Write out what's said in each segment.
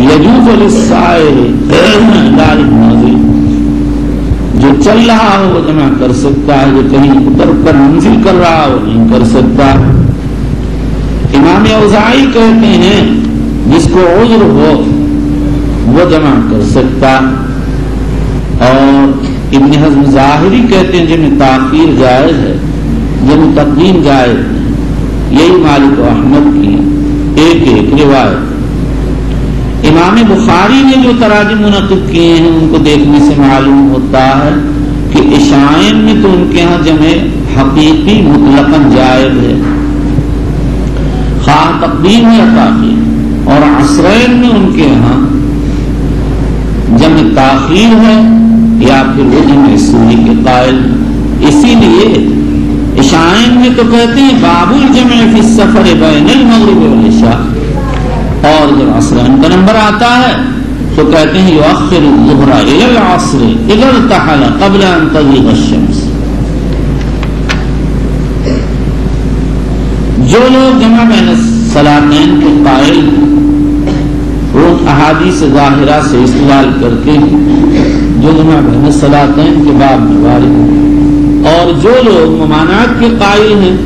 یجوز للسائر لا للنازل، جو چل رہا ہو وہ جمع کر سکتا ہے، جو کہیں اتر کر منزل کر رہا ہو نہیں کر سکتا۔ امام اوزاعی کہتے ہیں جس کو عذر ہو وہ جمع کر سکتا، اور ابن حزم ظاہری کہتے ہیں جن میں تاخیر جائز ہے، جن میں تقدیم جائز ہے۔ یہی مالک و احمد کی ایک ایک روایت۔ امام بخاری نے جو تراجم منعقد کیے ہیں ان کو دیکھنے سے معلوم ہوتا ہے کہ عشائین میں تو ان کے ہاں جمع حقیقی مطلقاً جائز ہے، خواہ تقدیم یا تاخیر، اور عصرین میں ان کے ہاں جمع تاخیر ہے یا پھر وہ جمع سوری کے قائل۔ اسی لیے عشائین میں تو کہتے ہیں باب الجمع فی السفر بین المغرب والعشاء، اور جب عصرین کا نمبر آتا ہے تو کہتے ہیں یؤخر الظہر الی العصر اذا ارتحل قبل ان تغیب الشمس۔ جو لوگ جمع بین الصلاتین کے قائل وہ احادیث ظاہرہ سے استدلال کر کے جو جمع بین الصلاتین کے باب میں وارد ہیں، اور جو لوگ ممانعت کے قائل ہیں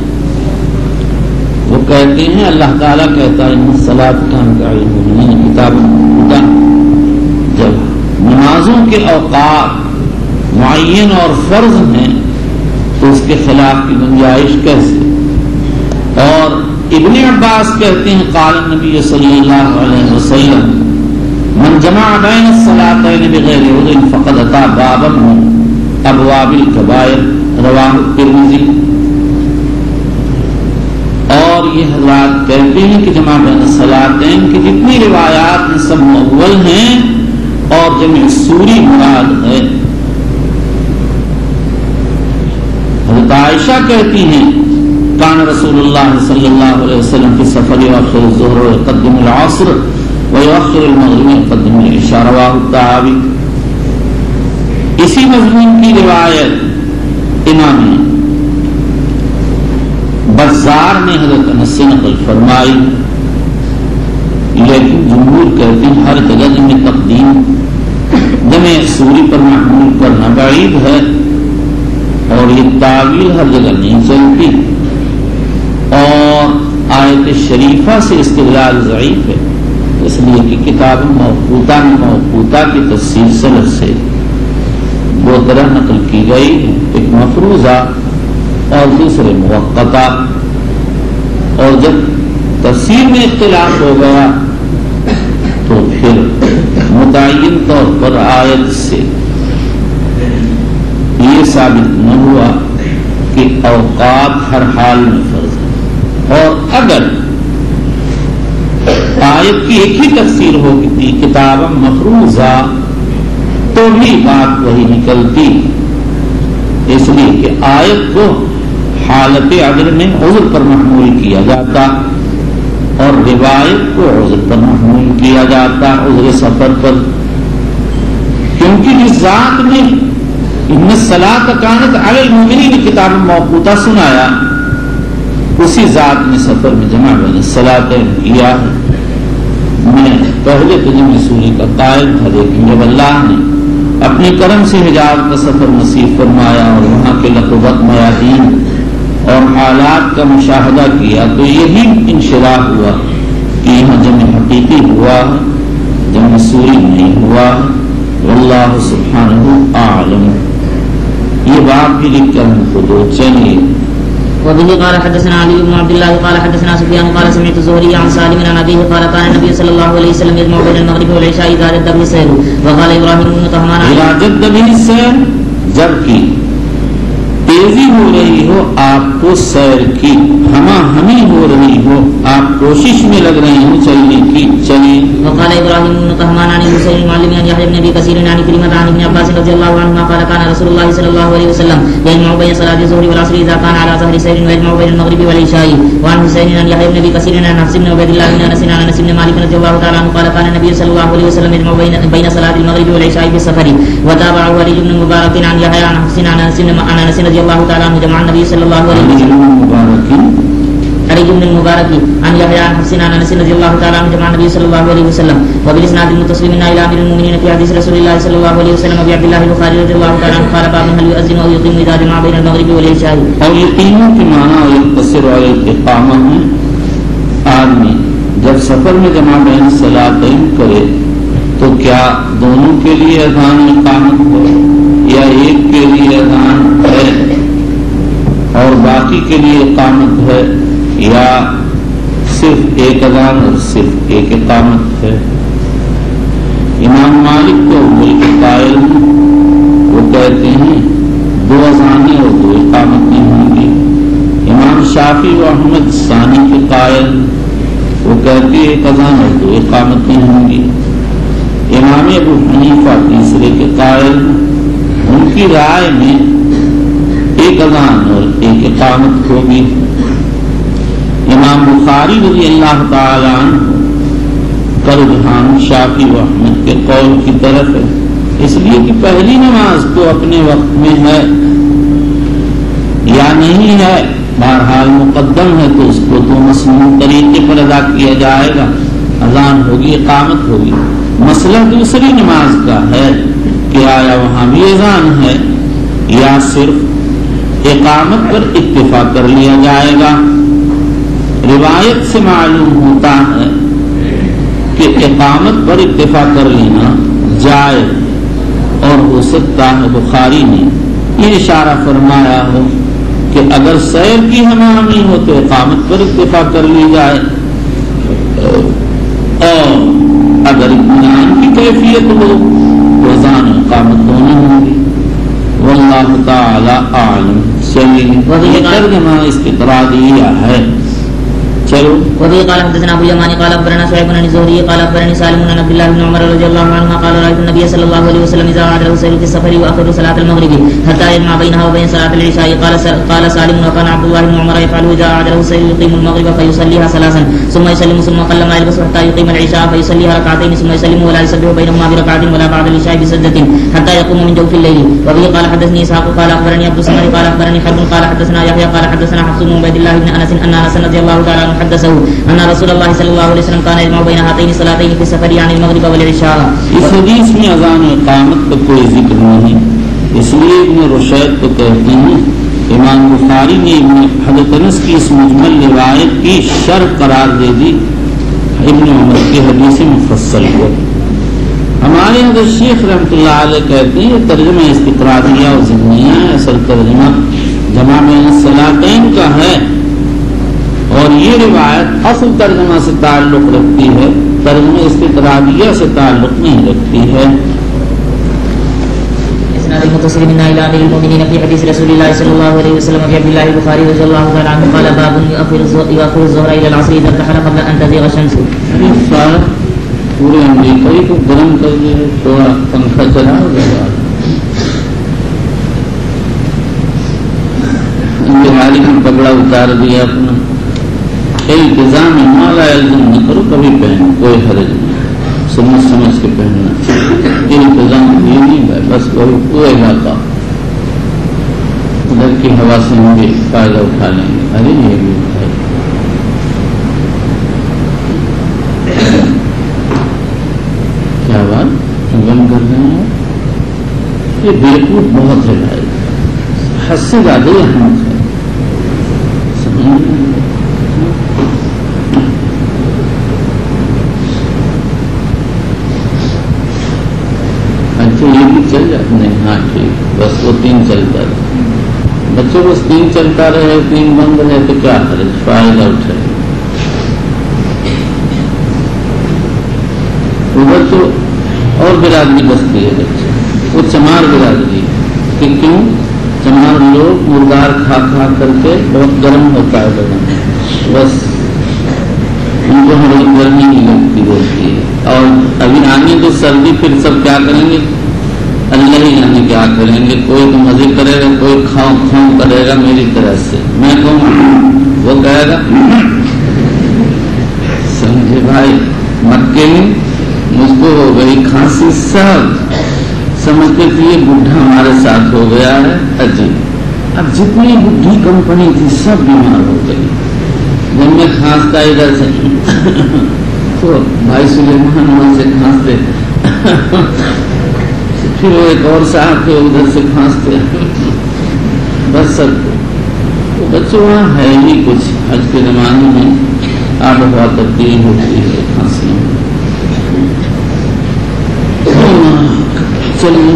وہ کہتے ہیں اللہ تعالیٰ کہتا ہے ان الصلاۃ کانت علی المؤمنین کتابا موقوتا، جب نمازوں کے اوقات معین اور فرض ہیں تو اس کے خلاف کی گنجائش کیسے؟ اور ابن عباس کہتے ہیں قال النبی صلی اللہ علیہ وسلم من جمع بین الصلاتین بغیر عذر فقد اتى بابا من ابواب الکبائر، رواہ الترمذی۔ اور یہ حضرات کہتے ہیں کہ جمع بین الصلاتین کی جتنی روایات ہیں سب مؤول ہیں اور جمع سوری مراد ہے۔ حضرت عائشہ کہتی ہیں کان رسول اللہ صلی اللہ علیہ وسلم فی السفر یؤخر الظہر ویقدم العصر ویؤخر المغرب ویقدم العشاء، رواہ الطحاوی۔ اسی مضمون کی روایت امام بزار نے حضرت انس سے نقل فرمائی، لیکن جمہور کہتے ہیں ہر جگہ جمع تقدیم جمع سوری پر محمول کرنا بعید ہے، اور یہ تعویل ہر جگہ نہیں چلتی، اور آیت شریفہ سے استدلال ضعیف ہے، اس لیے کہ کتاب موقوتہ میں موقوتہ کی تفسیر سلف سے دو طرح نقل کی گئی ہے، ایک مفروضہ اور دوسرے موقتہ، اور جب تفسیر میں اختلاف ہو گیا تو پھر متعین طور پر آیت سے یہ ثابت نہ ہوا کہ اوقات ہر حال میں فرض ہے، اور اگر آیت کی ایک ہی تفسیر ہوتی کتاب مفروضہ تو بھی بات وہی نکلتی، اس لیے کہ آیت کو حالت عذر میں عذر پر محمول کیا جاتا اور روایت کو عذر پر محمول کیا جاتا، عذر سفر پر، کیونکہ جس ذات نے ان الصلاۃ کانت علی المؤمنین کتاب موقوتہ سنایا اسی ذات نے سفر میں جمع بین الصلاتین کیا ہے۔ میں پہلے تو جمع سوری کا قائل تھا، لیکن جب اللہ نے اپنی کرم سے حجاز کا سفر نصیب فرمایا اور وہاں کے لقبت میادین اور حالات کا مشاہدہ کیا تو یہی انشراح ہوا کہ یہاں جمع حقیقی ہوا ہے، جمع سوری نہیں ہوا ہے، واللہ سبحانہ اعلم۔ یہ بات بھی لکھ کر ہم کو دو چلیے۔ وبه قال حدثنا علي بن عبد الله قال حدثنا سفيان قال سمعت الزهري عن سالم عن أبيه قال كان النبي صلى الله عليه وسلم يجمع بين المغرب والعشاء إذا جد به السير، وقال إبراهيم بن طهمان إذا جد به السير، جبکہ تیزی ہو رہی ہو آپ کو سیر کی، ہما ہمی ہو رہی ہو آپ کوشش میں لگ رہے ہوں چلنے کی، چلیے۔ وقال ابراہیم بن طہمان عن حسین المعلم عن یحیی بن ابی کثیر عن کریمہ عن ابن عباس رضی اللہ عنہما قال كان رسول الله صلی اللہ علیہ وسلم يجمع بين صلاة الظهر والعصر اذا كان على ظهر سير ويجمع بين المغرب والعشاء۔ وعن حسین عن یحیی بن ابی کثیر عن حفص بن عبید اللہ بن انس عن انس بن مالک رضی اللہ تعالی عنہ قال كان النبي صلی اللہ علیہ وسلم يجمع بين صلاة المغرب والعشاء في السفر۔ وتابعه علي بن مبارک عن یحیی عن حفص عن انس رضی اللہ تعالی عنہ جمع النبي صلی اللہ علیہ وسلم علي بن المبارك عن يحيى عن حسين عن انس رضي الله تعالى عنه جمع النبي صلى الله عليه وسلم وبالاسناد المتصل منا الى امير المؤمنين في حديث رسول الله صلى الله عليه وسلم ابي عبد الله البخاري رضي الله تعالى عنه قال باب هل يؤذن او يقيم اذا جمع بين المغرب والعشاء. اور یقین کے معنی اور يقتصر على الاقامہ میں آدمی جب سفر میں جمع بین الصلاتین کرے تو کیا دونوں کے لیے اذان اقامت ہے یا ایک کے لیے اذان ہے اور باقی کے لیے اقامت ہے یا صرف ایک اذان اور صرف ایک اقامت ہے. امام مالک تو ملک قائل وہ کہتے ہیں دو اذانیں اور دو اقامتیں ہوں گی. امام شافعی و احمد ثانی کے قائل وہ کہتے ہیں ایک اذان اور دو اقامتیں ہوں گی. امام ابو حنیفہ تیسرے کے قائل ان کی رائے میں ایک اذان اور ایک اقامت ہوگی. امام بخاری رضی اللہ تعالی عنہ کا رجحان شافعی و احمد کے قول کی طرف ہے اس لیے کہ پہلی نماز تو اپنے وقت میں ہے یا نہیں ہے بہرحال مقدم ہے تو اس کو تو مسنون طریقے پر ادا کیا جائے گا. اذان ہوگی اقامت ہوگی. مسئلہ دوسری نماز کا ہے کہ آیا وہاں بھی اذان ہے یا صرف اقامت پر اتفاق کر لیا جائے گا. روایت سے معلوم ہوتا ہے کہ اقامت پر اتفاق کر لینا جائز اور ہو سکتا ہے بخاری نے یہ اشارہ فرمایا ہو کہ اگر سیر کی ہمامی ہو تو اقامت پر اتفاق کر لی جائے اور اگر اطمینان کی کیفیت ہو تو اذان اقامت دونوں ہوں گی. واللہ تعالی اعلم. چلیے ترجمہ استطرادیہ ہے. چلو. وفي قال حدثنا ابو اليمان قال اخبرنا شعيب بن الزهري قال اخبرني سالم بن عبد الله بن عمر رضي الله عنهما قال رايت النبي صلى الله عليه وسلم اذا عاد له سير في السفر واخر صلاه المغرب حتى يجمع بينها وبين صلاه العشاء. قال سالم وكان عبد الله بن عمر يفعل اذا عاد له سير يقيم المغرب فيصليها ثلاثا ثم يسلم ثم قل ما يلبس حتى يقيم العشاء فيصليها ركعتين ثم يسلم ولا يسبح بينهما بركعه ولا بعد العشاء بسجده حتى يقوم من جوف الليل. وفي قال حدثني اسحاق قال اخبرني عبد الصمد قال اخبرني حرب قال حدثنا يحيى قال حدثنا حفص بن عبيد الله بن انس ان انس رضي الله تعالى عنه حدثه ان رسول الله صلی اللہ علیہ وسلم کان یجمع بین ہاتین الصلاتین فی السفر یعنی المغرب والعشاء. اس حدیث میں اذان و اقامت کا کوئی ذکر نہیں اس لیے ابن رشید کو کہتے ہیں امام بخاری نے حضرت انس کی اس مجمل روایت کی شرح قرار دے دی ابن عمر کی حدیث مفصل کو. ہمارے حضرت شیخ رحمۃ اللہ علیہ کہتے ہیں یہ ترجمہ استقراریہ و ضمنیہ ہے. اصل ترجمہ جمع بین الصلاتین کا ہے اور یہ روایت اصل ترجمہ سے تعلق رکھتی ہے ترجمہ استقراریہ سے تعلق نہیں رکھتی ہے. اسناد المتصل من الى امير المؤمنين في حديث رسول الله صلى الله عليه وسلم في عبد الله البخاري رضي الله تعالى عنه قال باب يؤخر الظهر الى العصر اذا ارتحل قبل ان تزيغ الشمس. پورے امریکہ کو گرم کر دیا تھوڑا پنکھا چلا بہاری میں کپڑا اتار دیا اپنا التزام مالا الزم نہ کرو کبھی پہنو کوئی حرج نہیں سمجھ کے پہننا التزام یہ نہیں ہے بس وہ علاقہ ادھر کی ہوا سے ہم بھی فائدہ اٹھا لیں گے. ارے یہ بھی ہے کیا بات غم کر رہے ہیں یہ بیوقوف بہت ہے بھائی حد سے زیادہ احمد ہے اچھا یہ بھی چل جاتا نہیں. ہاں ٹھیک بس وہ 3 چلتا رہے بچوں بس 3 چلتا رہے 3 بند رہے تو کیا کرے فائدہ اٹھائے. ادھر تو اور برادری بستی ہے بچے وہ چمار برادری کہ کیوں چمار لوگ مردار کھا کھا کر کے بہت گرم ہوتا ہے بدن بس ان کو ہم لوگ گرمی نہیں لگتی ہوتی ہے. اور ابھی آنے تو سردی پھر سب کیا کریں گے اللہ ہی جانے کیا کریں گے. کوئی تو مزے کرے گا کوئی کھاؤں کھاؤں کرے گا میری طرح سے میں کہوں وہ کہے گا سمجھے بھائی مکے میں مجھ کو ہو گئی کھانسی سب سمجھتے تھے یہ بڈھا ہمارے ساتھ ہو گیا ہے عجیب. اب جتنی بڈھی کمپنی تھی سب بیمار ہو گئی جب میں کھانستا ادھر سے تو بھائی سلیمان وہاں سے کھانستے، پھر وہ ایک اور صاحب تھے ادھر سے کھانستے، بس سب بچوں وہاں ہے ہی کچھ. حج کے زمانے میں آب و ہوا تبدیل ہوتی ہے کھانسی میں. چلیے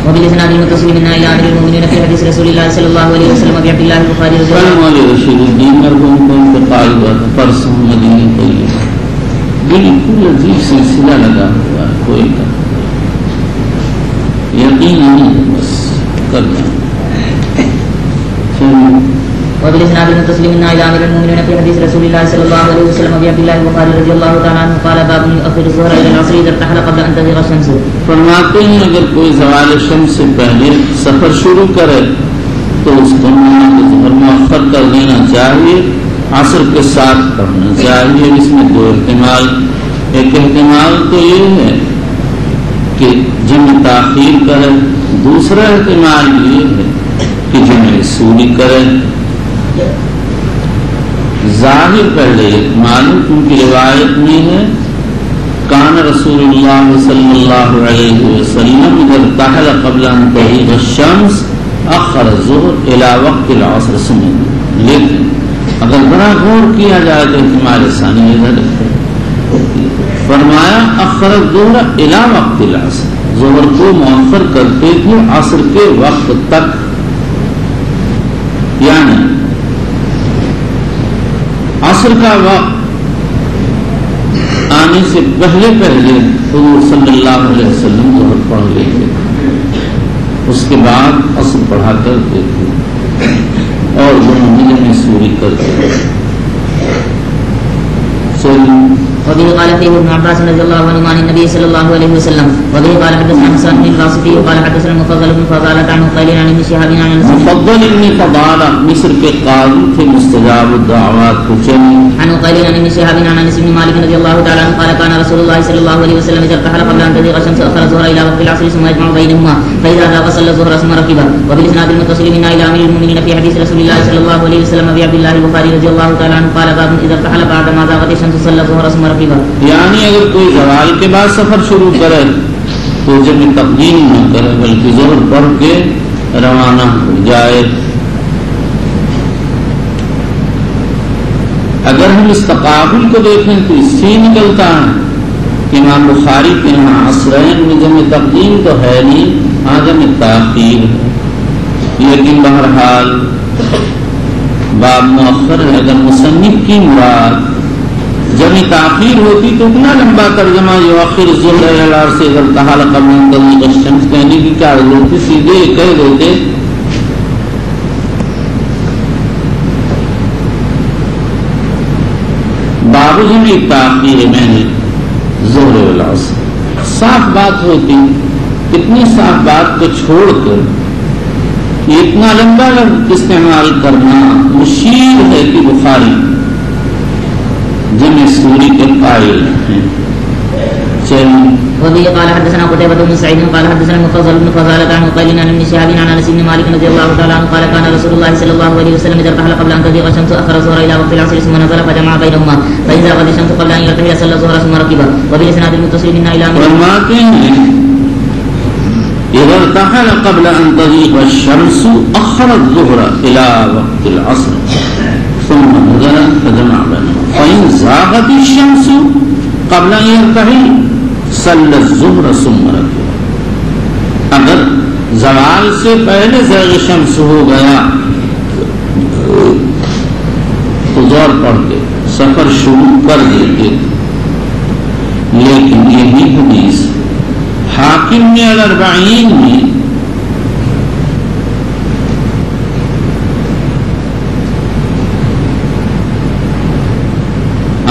وبالإسناد المتصل من إلى أمير المؤمنين في حديث رسول الله صلى الله عليه وسلم أبي عبد الله البخاري رضي الله عنه. قال رشید الدین مرحوم کو انتقال ہوا تھا پرسوں مدینہ طیبہ. بالکل عجیب سلسلہ لگا ہوا ہے کوئی کا یقین نہیں بس کرنا. وبالإسناد المتصل من إلى أمير المؤمنين في حديث رسول الله صلى الله عليه وسلم أبي عبد الله البخاري رضي الله تعالى عنه قال باب يؤخر الظهر إلى العصر إذا ارتحل قبل أن تزيغ الشمس. فرماتے ہیں اگر کوئی زوال شمس سے پہلے سفر شروع کرے تو اس کو ظہر مؤخر کر دینا چاہیے، عصر کے ساتھ پڑھنا چاہیے. اس میں دو احتمال، ایک احتمال تو یہ ہے کہ جمع تاخیر کرے، دوسرا احتمال یہ ہے کہ جمع سوری کرے. ظاہر پہلے معلوم کیونکہ روایت میں ہے کان رسول اللہ صلی اللہ علیہ وسلم اذا ارتحل قبل ان تغیب الشمس اخر الظہر الى وقت العصر سنن. لیکن اگر بڑا غور کیا جائے تو احتمال ثانی ادھر فرمایا اخر الظہر الى وقت العصر، ظہر کو مؤخر کرتے تھے عصر کے وقت تک. یعنی عصر کا وقت آنے سے پہلے حضور صلی اللہ علیہ وسلم ظہر پڑھ لیتے تھے، اس کے بعد عصر پڑھا کرتے تھے اور دونوں ملے میں سوری کرتے تھے. وبه قال فيه ابن عباس رضي الله عنهما عن النبي صلى الله عليه وسلم. وبه قال حدثنا حسان بن الواسطي وقال حدثنا المفضل بن فضالة عن قيل عن ابن شهاب عن انس. مفضل ابن فضالة مصر کے قاضی تھے مستجاب الدعوات کو چلی. عن قيل عن ابن شهاب عن انس بن مالك رضي الله تعالى عنه قال كان رسول الله صلى الله عليه وسلم اذا ارتحل قبل ان تزيغ الشمس اخر الظهر الى وقت العصر ثم يجمع بينهما فاذا ذاق صلى الظهر ثم ركب. وبالاسناد المتصل منا الى امير المؤمنين في حديث رسول الله صلى الله عليه وسلم ابي عبد الله البخاري رضي الله تعالى عنه قال باب اذا ارتحل بعد ما ذاقت الشمس صلى الظهر ثم ركب. یعنی اگر کوئی زوال کے بعد سفر شروع کرے تو جب تقدیم نہ کرے بلکہ ظہر پڑھ کے روانہ ہو جائے. اگر ہم اس تقابل کو دیکھیں تو اس سے نکلتا ہے کہ امام بخاری کے یہاں عصرین میں جمع تقدیم تو ہے نہیں، ہاں جمع تاخیر ہے. لیکن بہرحال باب مؤخر ہے. اگر مصنف کی مراد جمع تاخیر ہوتی تو اتنا لمبا ترجمہ یؤخر الظہر الی العصر اذا ارتحل قبل ان تغیب الشمس کہنے کی کیا ضرورت تھی، سیدھے کہہ دیتے باب جمع تاخیر میں نے ظہر الی العصر. صاف بات ہوتی، اتنی صاف بات کو چھوڑ کر یہ اتنا لمبا لفظ استعمال کرنا مشیر ہے کہ بخاری جمع سوری کے قائل ہیں. وبه قال حدثنا قتيبة بن سعيد قال حدثنا المفضل بن فضالة عن قيل عن ابن شهاب عن انس بن مالك رضي الله تعالى عنه قال كان رسول الله صلى الله عليه وسلم اذا ارتحل قبل ان تزيغ الشمس اخر الظهر الى وقت العصر ثم نزل فجمع بينهما فاذا غدا الشمس قبل ان يرتحل صلى الظهر ثم ركب. وبالاسناد المتصل منا الى فرماتے ہیں اذا ارتحل قبل ان تزيغ الشمس اخر الظهر الى وقت العصر ثم نزل فجمع بينهما فإن زاغت الشمس قبل ان يرتحل صلى الظهر ثم ركب. اگر زوال سے پہلے زیغ شمس ہو گیا تو ظہر پڑھ کے سفر شروع کر دیتے. لیکن یہی حدیث حاکم نے الاربعین میں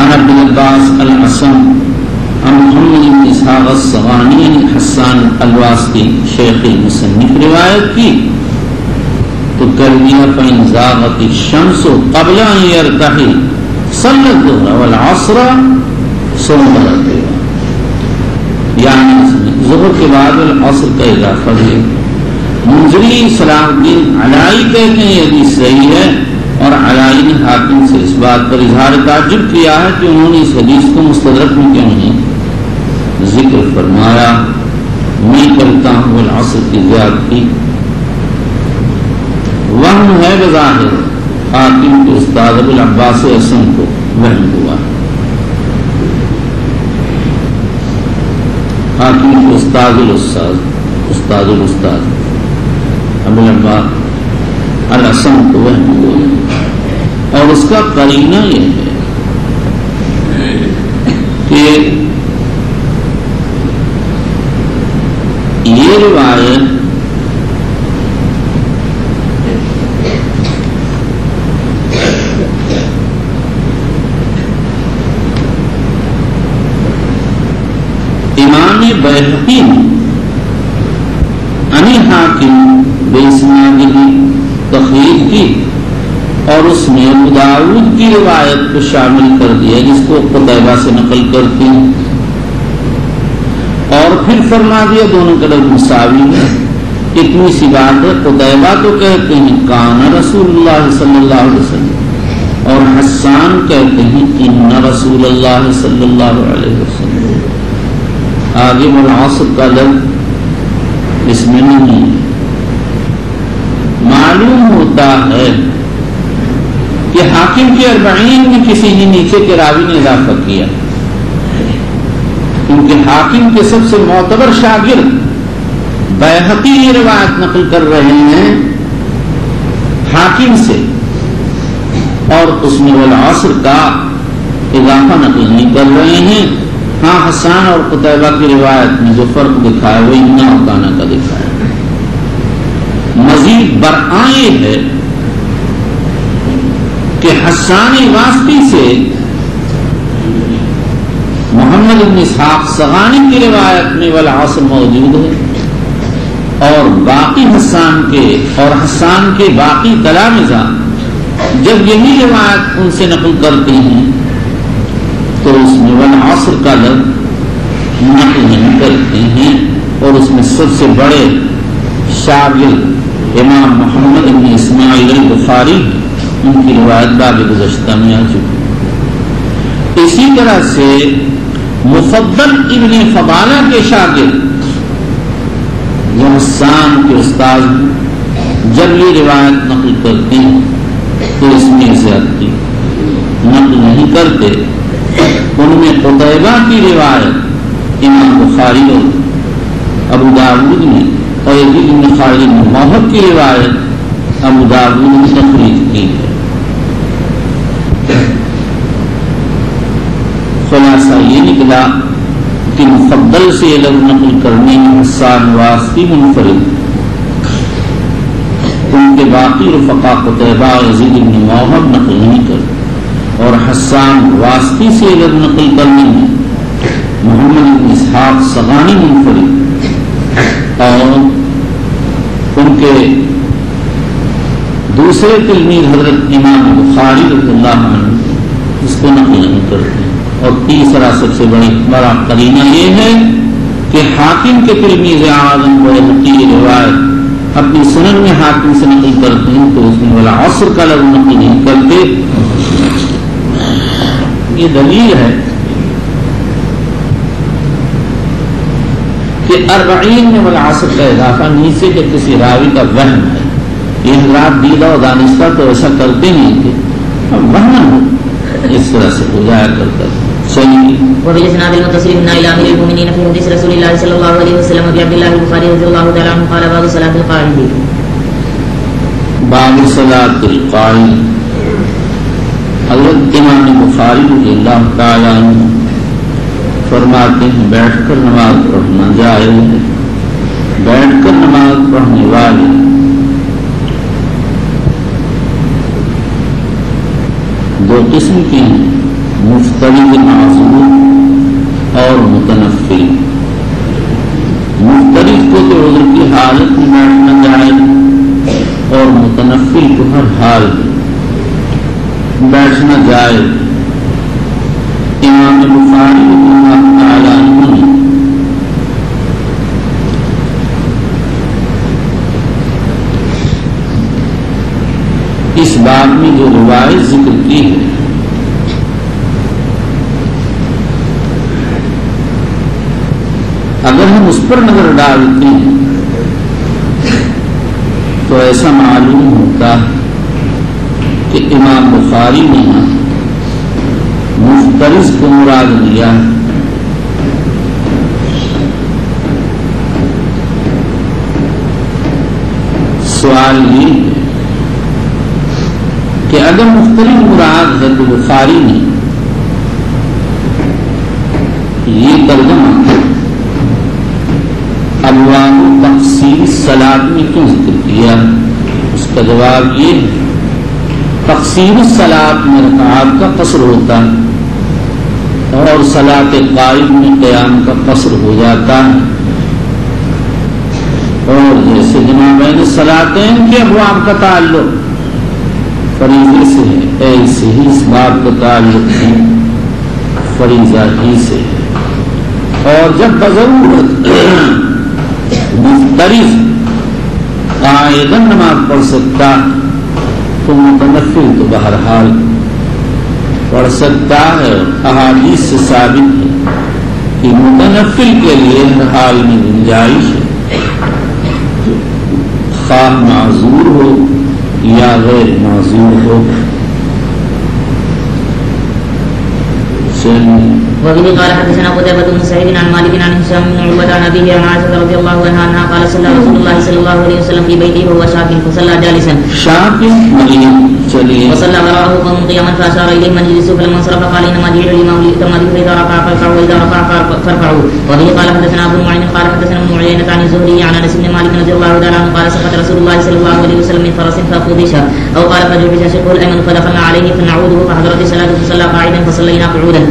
عن عبد العباس العصم عن محمد بن اسحاق الصغانی حسان الواسطی شیخ المصنف روایت کی تو کر دیا فإن زاغت الشمس قبل ان يرتحل صلى الظهر والعصر ثم ركب. یعنی ظہر کے بعد العصر کا اضافہ ہے. منذری صلاح الدین علائی کہتے ہیں یہ حدیث صحیح ہے اور علائی نے حاکم سے اس بات پر اظہار تعجب کیا ہے کہ انہوں نے اس حدیث کو مستدرک میں کیوں نہیں ذکر فرمایا. میں کرتا ہوں والعصر کی زیادتی وہم ہے بظاہر. حاکم کے استاد ابو العباس اسم کو وہم ہوا. حاکم کے استاد الاستاد ابو العباس الاسم کو وہم ہوا. اور اس کا قرینہ یہ ہے کہ یہ روایت امام بیہقی عن حاکم باسناد تخریج کی اور اس میں ابو داؤد کی روایت کو شامل کر دیا جس کو قتیبہ سے نقل کرتی ہیں اور پھر فرما دیا دونوں طرف مساوی ہے. اتنی سی بات ہے. قتیبہ تو کہتے ہیں کان رسول اللہ صلی اللہ علیہ وسلم اور حسان کہتے ہیں ان رسول اللہ صلی اللہ علیہ وسلم. آگے والعصر کا لفظ اس میں نہیں ہے. معلوم ہوتا ہے کہ حاکم کی 40 میں کسی نے نیچے کے راوی نے اضافہ کیا کیونکہ حاکم کے سب سے معتبر شاگرد بیہقی یہ روایت نقل کر رہے ہیں حاکم سے اور اس میں والعصر کا اضافہ نقل نہیں کر رہے ہیں. ہاں حسان اور قتیبہ کی روایت میں جو فرق دکھایا وہ ابن عطانہ کا دکھایا. مزید برآں ہے کہ حسان واسطی سے محمد بن اسحاق صغانی کی روایت میں والعصر موجود ہے اور باقی حسان کے باقی تلامذہ جب یہی روایت ان سے نقل کرتے ہیں تو اس میں والعصر کا لفظ نقل نہیں کرتے ہیں. اور اس میں سب سے بڑے شاگرد امام محمد بن اسماعیل البخاری ان کی روایت باب گزشتہ میں آ چکی. اسی طرح سے مفضل ابن فضالہ کے شاگرد جو حسان کے استاد جب یہ روایت نقل کرتے ہیں تو اس میں زیادتی نقل نہیں کرتے. ان میں قتیبہ کی روایت امام بخاری اور ابو داؤد نے اور یزید بن خالد بن موہب کی روایت ابو داؤد نے تخریج کی ہے. خلاصہ یہ نکلا کہ مفضل سے لفظ نقل کرنے میں حسان واسطی منفرد ان کے باقی رفقا قتیبہ اور یزید بن موہب نقل نہیں کرتے. اور حسان واسطی سے لفظ نقل کرنے میں محمد بن اسحاق صغانی منفرد اور ان کے دوسرے تلمید حضرت امام بخاری رضی اللہ عنہ اس کو نقل نہیں کرتے. اور تیسرا سب سے بڑا قرینہ یہ ہے کہ حاکم کے تلمید اعظم بیہقی روایت اپنی سنن میں حاکم سے نقل کرتے ہیں تو اس میں والعصر کا لفظ نقل نہیں کرتے. یہ دلیل ہے کہ 40 میں والعصر کا اضافہ نیچے کے کسی راوی کا وہم ہے. یہ حضرات دیدہ و دانستہ تو ایسا کرتے نہیں تھے. اب وہم اس طرح سے ہو جایا کرتا ہے. وبالاسناد المتصل من الى امير المؤمنين في حديث رسول الله صلى الله عليه وسلم ابي عبد الله البخاري رضي الله تعالى عنه قال باب صلاه القاعد. باب صلاه القاعد. حضرت امام بخاری رضی اللہ تعالی عنہ فرماتے ہیں بیٹھ کر نماز پڑھنا جائز ہے. بیٹھ کر نماز پڑھنے والے دو قسم کی ہیں مفترض معذور اور متنفل. مفترض کو تو عذر کی حالت میں بیٹھنا جائز اور متنفل کو ہر حال میں بیٹھنا جائز. امام بخاری رضی اللہ تعالی عنہ نے اس بات میں والی جو روایت ذکر کی ہے اگر ہم اس پر نظر ڈالتے ہیں تو ایسا معلوم ہوتا کہ امام بخاری نے مفترض کو مراد لیا. سوال یہ ہے کہ اگر مفترض مراد ہے تو بخاری نے یہ ترجمہ ابواب تقصیر الصلاۃ میں کیوں ذکر کیا؟ اس کا جواب یہ ہے تقصیر الصلاۃ میں رکعات کا قصر ہوتا ہے اور صلاۃ قائم میں قیام کا قصر ہو جاتا ہے. اور جیسے جمع بین الصلاتین کے ابواب کا تعلق فریضے سے ہے ایسے ہی اس باب کا تعلق ہے فریضہ ہی سے ہے. اور جب بضرورت مفترض قاعدہ نماز پڑھ سکتا تو متنفل تو بہرحال پڑھ سکتا ہے. احادیث سے ثابت ہے کہ متنفل کے لیے ہر حال میں گنجائش ہے خواہ معذور ہو یا غیر معذور ہو. وبه قال حدثنا قتيبة بن سعيد عن مالك عن هشام بن عروة عن أبيه عن عائشة رضي الله عنها أنها قال صلى رسول الله صلى الله عليه وسلم في بيته وهو شاك فصلى جالسا وصلى وراءه قوم قياما فأشار إليهم أن يجلسوا فلما انصرف قال إنما جعل الإمام ليؤتم به فإذا ركع فاركعوا وإذا رفع فارفعوا. وبه قال حدثنا أبو معين قال حدثنا ابن عيينة عن الزهري عن أنس بن مالك رضي الله تعالى عنه قال سقط رسول الله صلى الله عليه وسلم من فرس فخدش أو قال فجعل شقه الأيمن فدخلنا عليه فنعوده فحضرت الصلاة فصلى قاعدا فصلينا قعودا.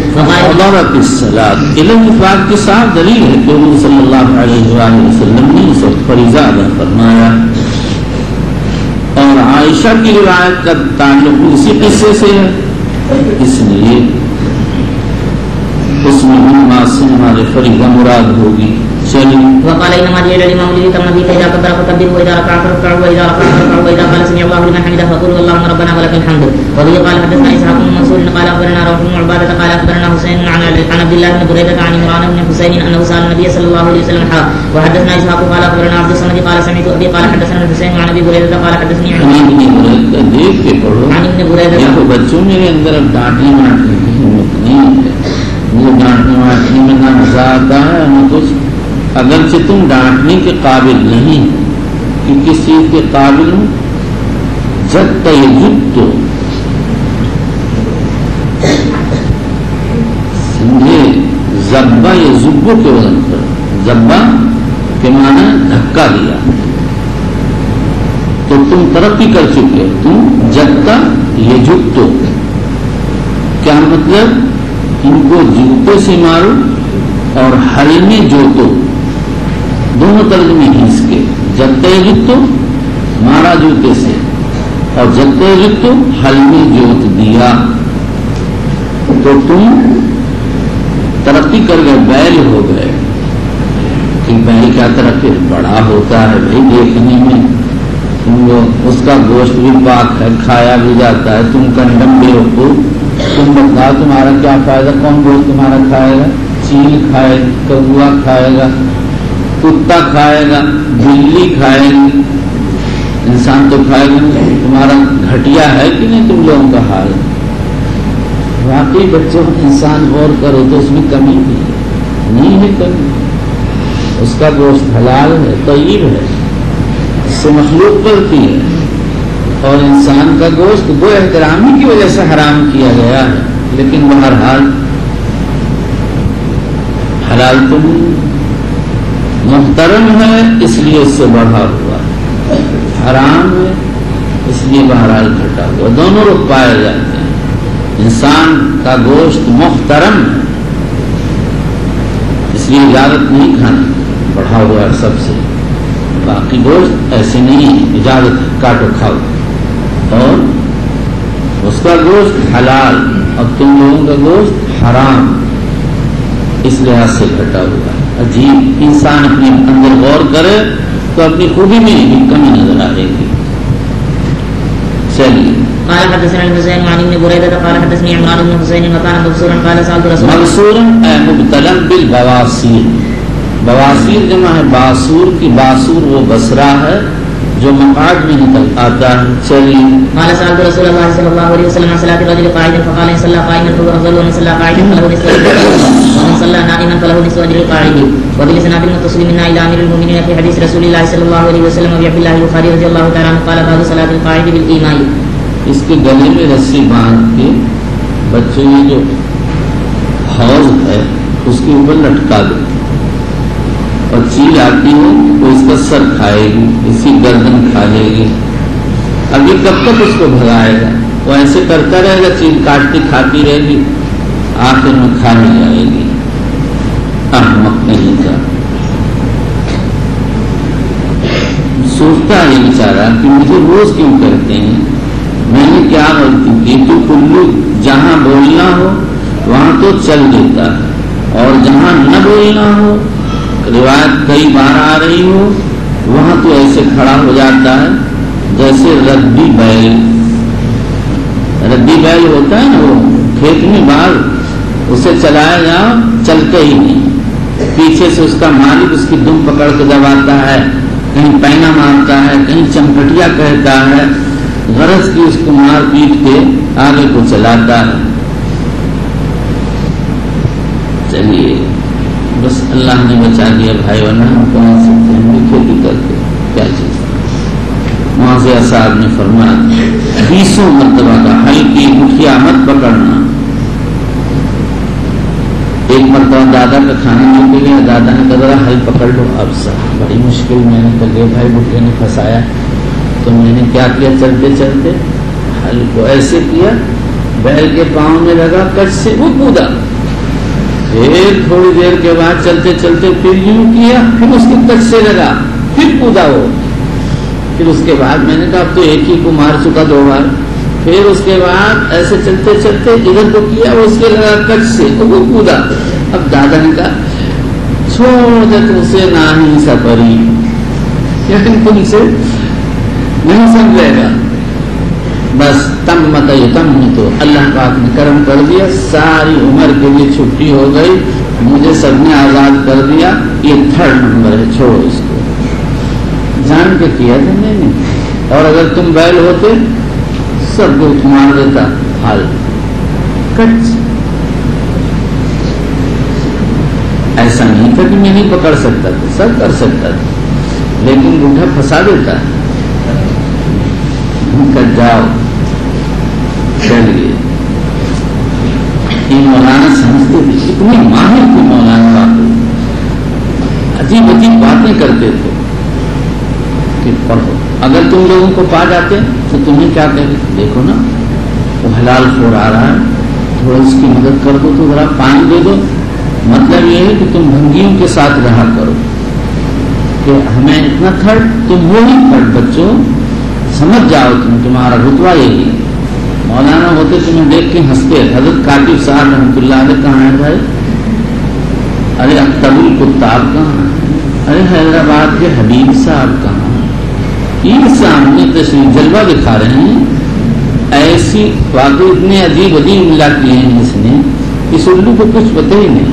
حضرت الصلاۃ علم افراد کے ساتھ دلیل ہے کہ حضور صلی اللہ علیہ وآلہ وسلم نے اس وقت فریضہ ادا فرمایا. اور عائشہ کی روایت کا تعلق اسی قصے سے ہے اس لیے اس میں نماز سے ہمارے فریضہ مراد ہوگی. چلیے. وقال انما جعل الامام ليؤتم به فاذا كبر فكبروا واذا ركع فاركعوا واذا رفع فارفعوا واذا قال سمع الله لمن حمده فقولوا اللهم ربنا ولك الحمد. وبه قال حدثنا اسحاق بن منصور قال اخبرنا روح بن عباده قال اخبرنا حسين عن عبد الله بن بريده عن عمران بن حسين انه سال النبي صلى الله عليه وسلم حا. وحدثنا اسحاق قال اخبرنا عبد الصمد قال سمعت ابي قال حدثنا الحسين عن ابي بريده قال حدثني عن ابن بريده. یہ بچوں میرے اندر اب ڈانٹنے مانٹنے کی ہمت نہیں ہے. مجھے ڈانٹنے مانٹنے میں نہ مزہ آتا ہے نہ کچھ. اگرچہ تم ڈانٹنے کے قابل نہیں کہ کس چیز کے قابل ہوں جب تو سمجھے زبا یا زبو کے وزن پر زبا کے معنی دھکا دیا تو تم ترقی کر چکے. تم جگتا یہ جگتو کیا مطلب ان کو جوتے سے مارو اور ہل میں جوتو دونوں ترجمے ہیں اس کے. جگتے جگتو مارا جوتے سے اور جگتے جگتو ہل میں جوت دیا تو تم ترقی کر گئے بیل ہو گئے. کہ بیل کیا ترقی بڑا ہوتا ہے بھائی دیکھنے میں تم لوگ اس کا گوشت بھی پاک ہے کھایا بھی جاتا ہے. تم کنڈم بھی ہو تم بتاؤ تمہارا کیا فائدہ. کون گوشت تمہارا کھائے گا؟ چیل کھائے گا کوا کھائے گا کتا کھائے گا بلی کھائے گی انسان تو کھائے گا. تمہارا گھٹیا ہے کہ نہیں تم لوگوں کا حال. واقعی بچوں انسان غور کرو تو اس میں کمی نہیں ہے کمی. اس کا گوشت حلال ہے طیب ہے اس سے مخلوق کرتی ہے. اور انسان کا گوشت وہ احترامی کی وجہ سے حرام کیا گیا ہے لیکن بہرحال حلال تو محترم ہے اس لیے اس سے بڑھا ہوا ہے. حرام ہے اس لیے بہرحال گھٹا ہوا. دونوں رخ پائے جاتے ہیں. انسان کا گوشت محترم ہے اس لیے اجازت نہیں کھانا بڑھا ہوا ہے سب سے. باقی گوشت ایسے نہیں ہے اجازت کاٹو کھاؤ. اور اس کا گوشت حلال اور تم لوگوں کا گوشت حرام اس لحاظ سے گھٹا ہوا ہے. عجیب. انسان اپنے اندر غور کرے تو اپنی خوبی میں بھی کمی نظر آئے گی. چلیے قال حدثنا الحسين عن ابن بريدة قال حدثني عمران بن حسين وكان مبصورا قال سألت رسول الله مبصورا مبتلا بالبواسیر، بواسیر جمع ہے باسور کی، باسور وہ بصرہ ہے جو مقعد میں نکل آتا ہے. چلیے. قال سألت رسول الله صلى الله عليه وسلم عن صلاة الرجل قاعدا فقال إن صلى قائما فهو أفضل ومن صلى قاعدا فله نصف أجر ومن صلى نائما فله نصف أجر القاعد. وبالإسناد المتصل منا إلى أمير المؤمنين في حديث رسول الله صلى الله عليه وسلم وفي عبد الله البخاري رضي الله تعالى عنه قال باب صلاة القاعد بالإيماء. اس کے گلے میں رسی باندھ کے بچوں یہ جو حوض ہے اس کے اوپر لٹکا دو اور چیل آتی ہے تو اس کا سر کھائے گی، اسی گردن کھا لے گی. ابھی کب تک اس کو بھگائے گا؟ وہ ایسے کرتا رہے گا، چیل کاٹتی کھاتی رہے گی، آخر میں کھا نہیں جائے گی. احمق نہیں کا سوچتا ہے یہ بیچارہ کہ مجھے روز کیوں کرتے ہیں، میں نے کیا غلطی کی؟ تو کلو جہاں بولنا ہو وہاں تو چل دیتا ہے، اور جہاں نہ بولنا ہو، روایت کئی بار آ رہی ہو، وہاں تو ایسے کھڑا ہو جاتا ہے جیسے ردی بیل. ردی بیل ہوتا ہے نا، وہ کھیت میں بال اسے چلایا جاؤ چلتے ہی نہیں، پیچھے سے اس کا مالک اس کی دم پکڑ کے دباتا ہے، کہیں پینا مارتا ہے، کہیں چمکٹیا کہتا ہے، غرض کی اس کو مار پیٹ کے آگے کو چلاتا ہے. چلیے بس اللہ نے بچا دیا بھائی، ورنہ ہم پہنچ سکتے ہیں کھیتی کر کے کیا چیز. وہاں سے صاحب نے فرمایا 20 مرتبہ کا ہلکی مٹھیا مت پکڑنا. ایک مرتبہ دادا کا کھانا لے کے گیا، دادا نے کہا ذرا ہل پکڑ لو. اب صاحب بڑی مشکل میں نے کر لیا، بھائی بٹھے نے پھنسایا تو میں نے کیا کیا، چلتے چلتے ہل کو ایسے کیا، بیل کے پاؤں میں لگا، کچھ سے وہ کودا. پھر تھوڑی دیر کے بعد چلتے چلتے پھر یوں کیا، پھر اس کے کچھ سے لگا، پھر کودا وہ. پھر اس کے بعد میں نے کہا اب تو ایک ہی کو مار چکا 2 بار. پھر اس کے بعد ایسے چلتے چلتے ادھر کو کیا، وہ اس کے لگا کچھ سے وہ کودا. اب دادا نے کہا چھوڑ دے تم سے نہیں سپری، یعنی تم سے نہیں سمجھے گا. بس تم مت تم تو اللہ پاک نے کرم کر دیا، ساری عمر کے لیے چھٹی ہو گئی، مجھے سب نے آزاد کر دیا. یہ 3rd نمبر ہے، چھوڑو اس کو. جان کے کیا تھا میں نے، اور اگر تم بیل ہوتے سب کو مار دیتا. حال کچھ ایسا نہیں تھا کہ میں نہیں پکڑ سکتا تھا، سب کر سکتا تھا، لیکن بوڑھا پھنسا دیتا. جاؤ چلیے. یہ مولانا سمجھتے تھے، اتنے ماہر تھے مولانا بابو، عجیب عجیب باتیں کرتے تھے کہ پڑھو. اگر تم لوگوں کو پا جاتے تو تمہیں کیا کہتے؟ دیکھو نا وہ حلال خور آ رہا ہے، تھوڑا اس کی مدد کر دو، تو ذرا پانی دے دو. مطلب یہ ہے کہ تم بھنگیوں کے ساتھ رہا کرو کہ ہمیں اتنا 3rd، تم وہی 3rd. بچوں سمجھ جاؤ، تمہارا رتبہ یہی. مولانا ہوتے تمہیں دیکھ کے ہنستے. حضرت کاتب صاحب رحمۃ اللہ علیہ کہاں ہے بھائی؟ ارے اختر الکتاب کہاں ہے؟ ارے حیدرآباد کے حبیب صاحب کہاں ہیں؟ یہ سامنے تشریف جلوہ دکھا رہے ہیں. ایسی واقعی اتنے عجیب عجیب ملا کیے ہیں اس نے، اس اردو کو کچھ پتہ ہی نہیں،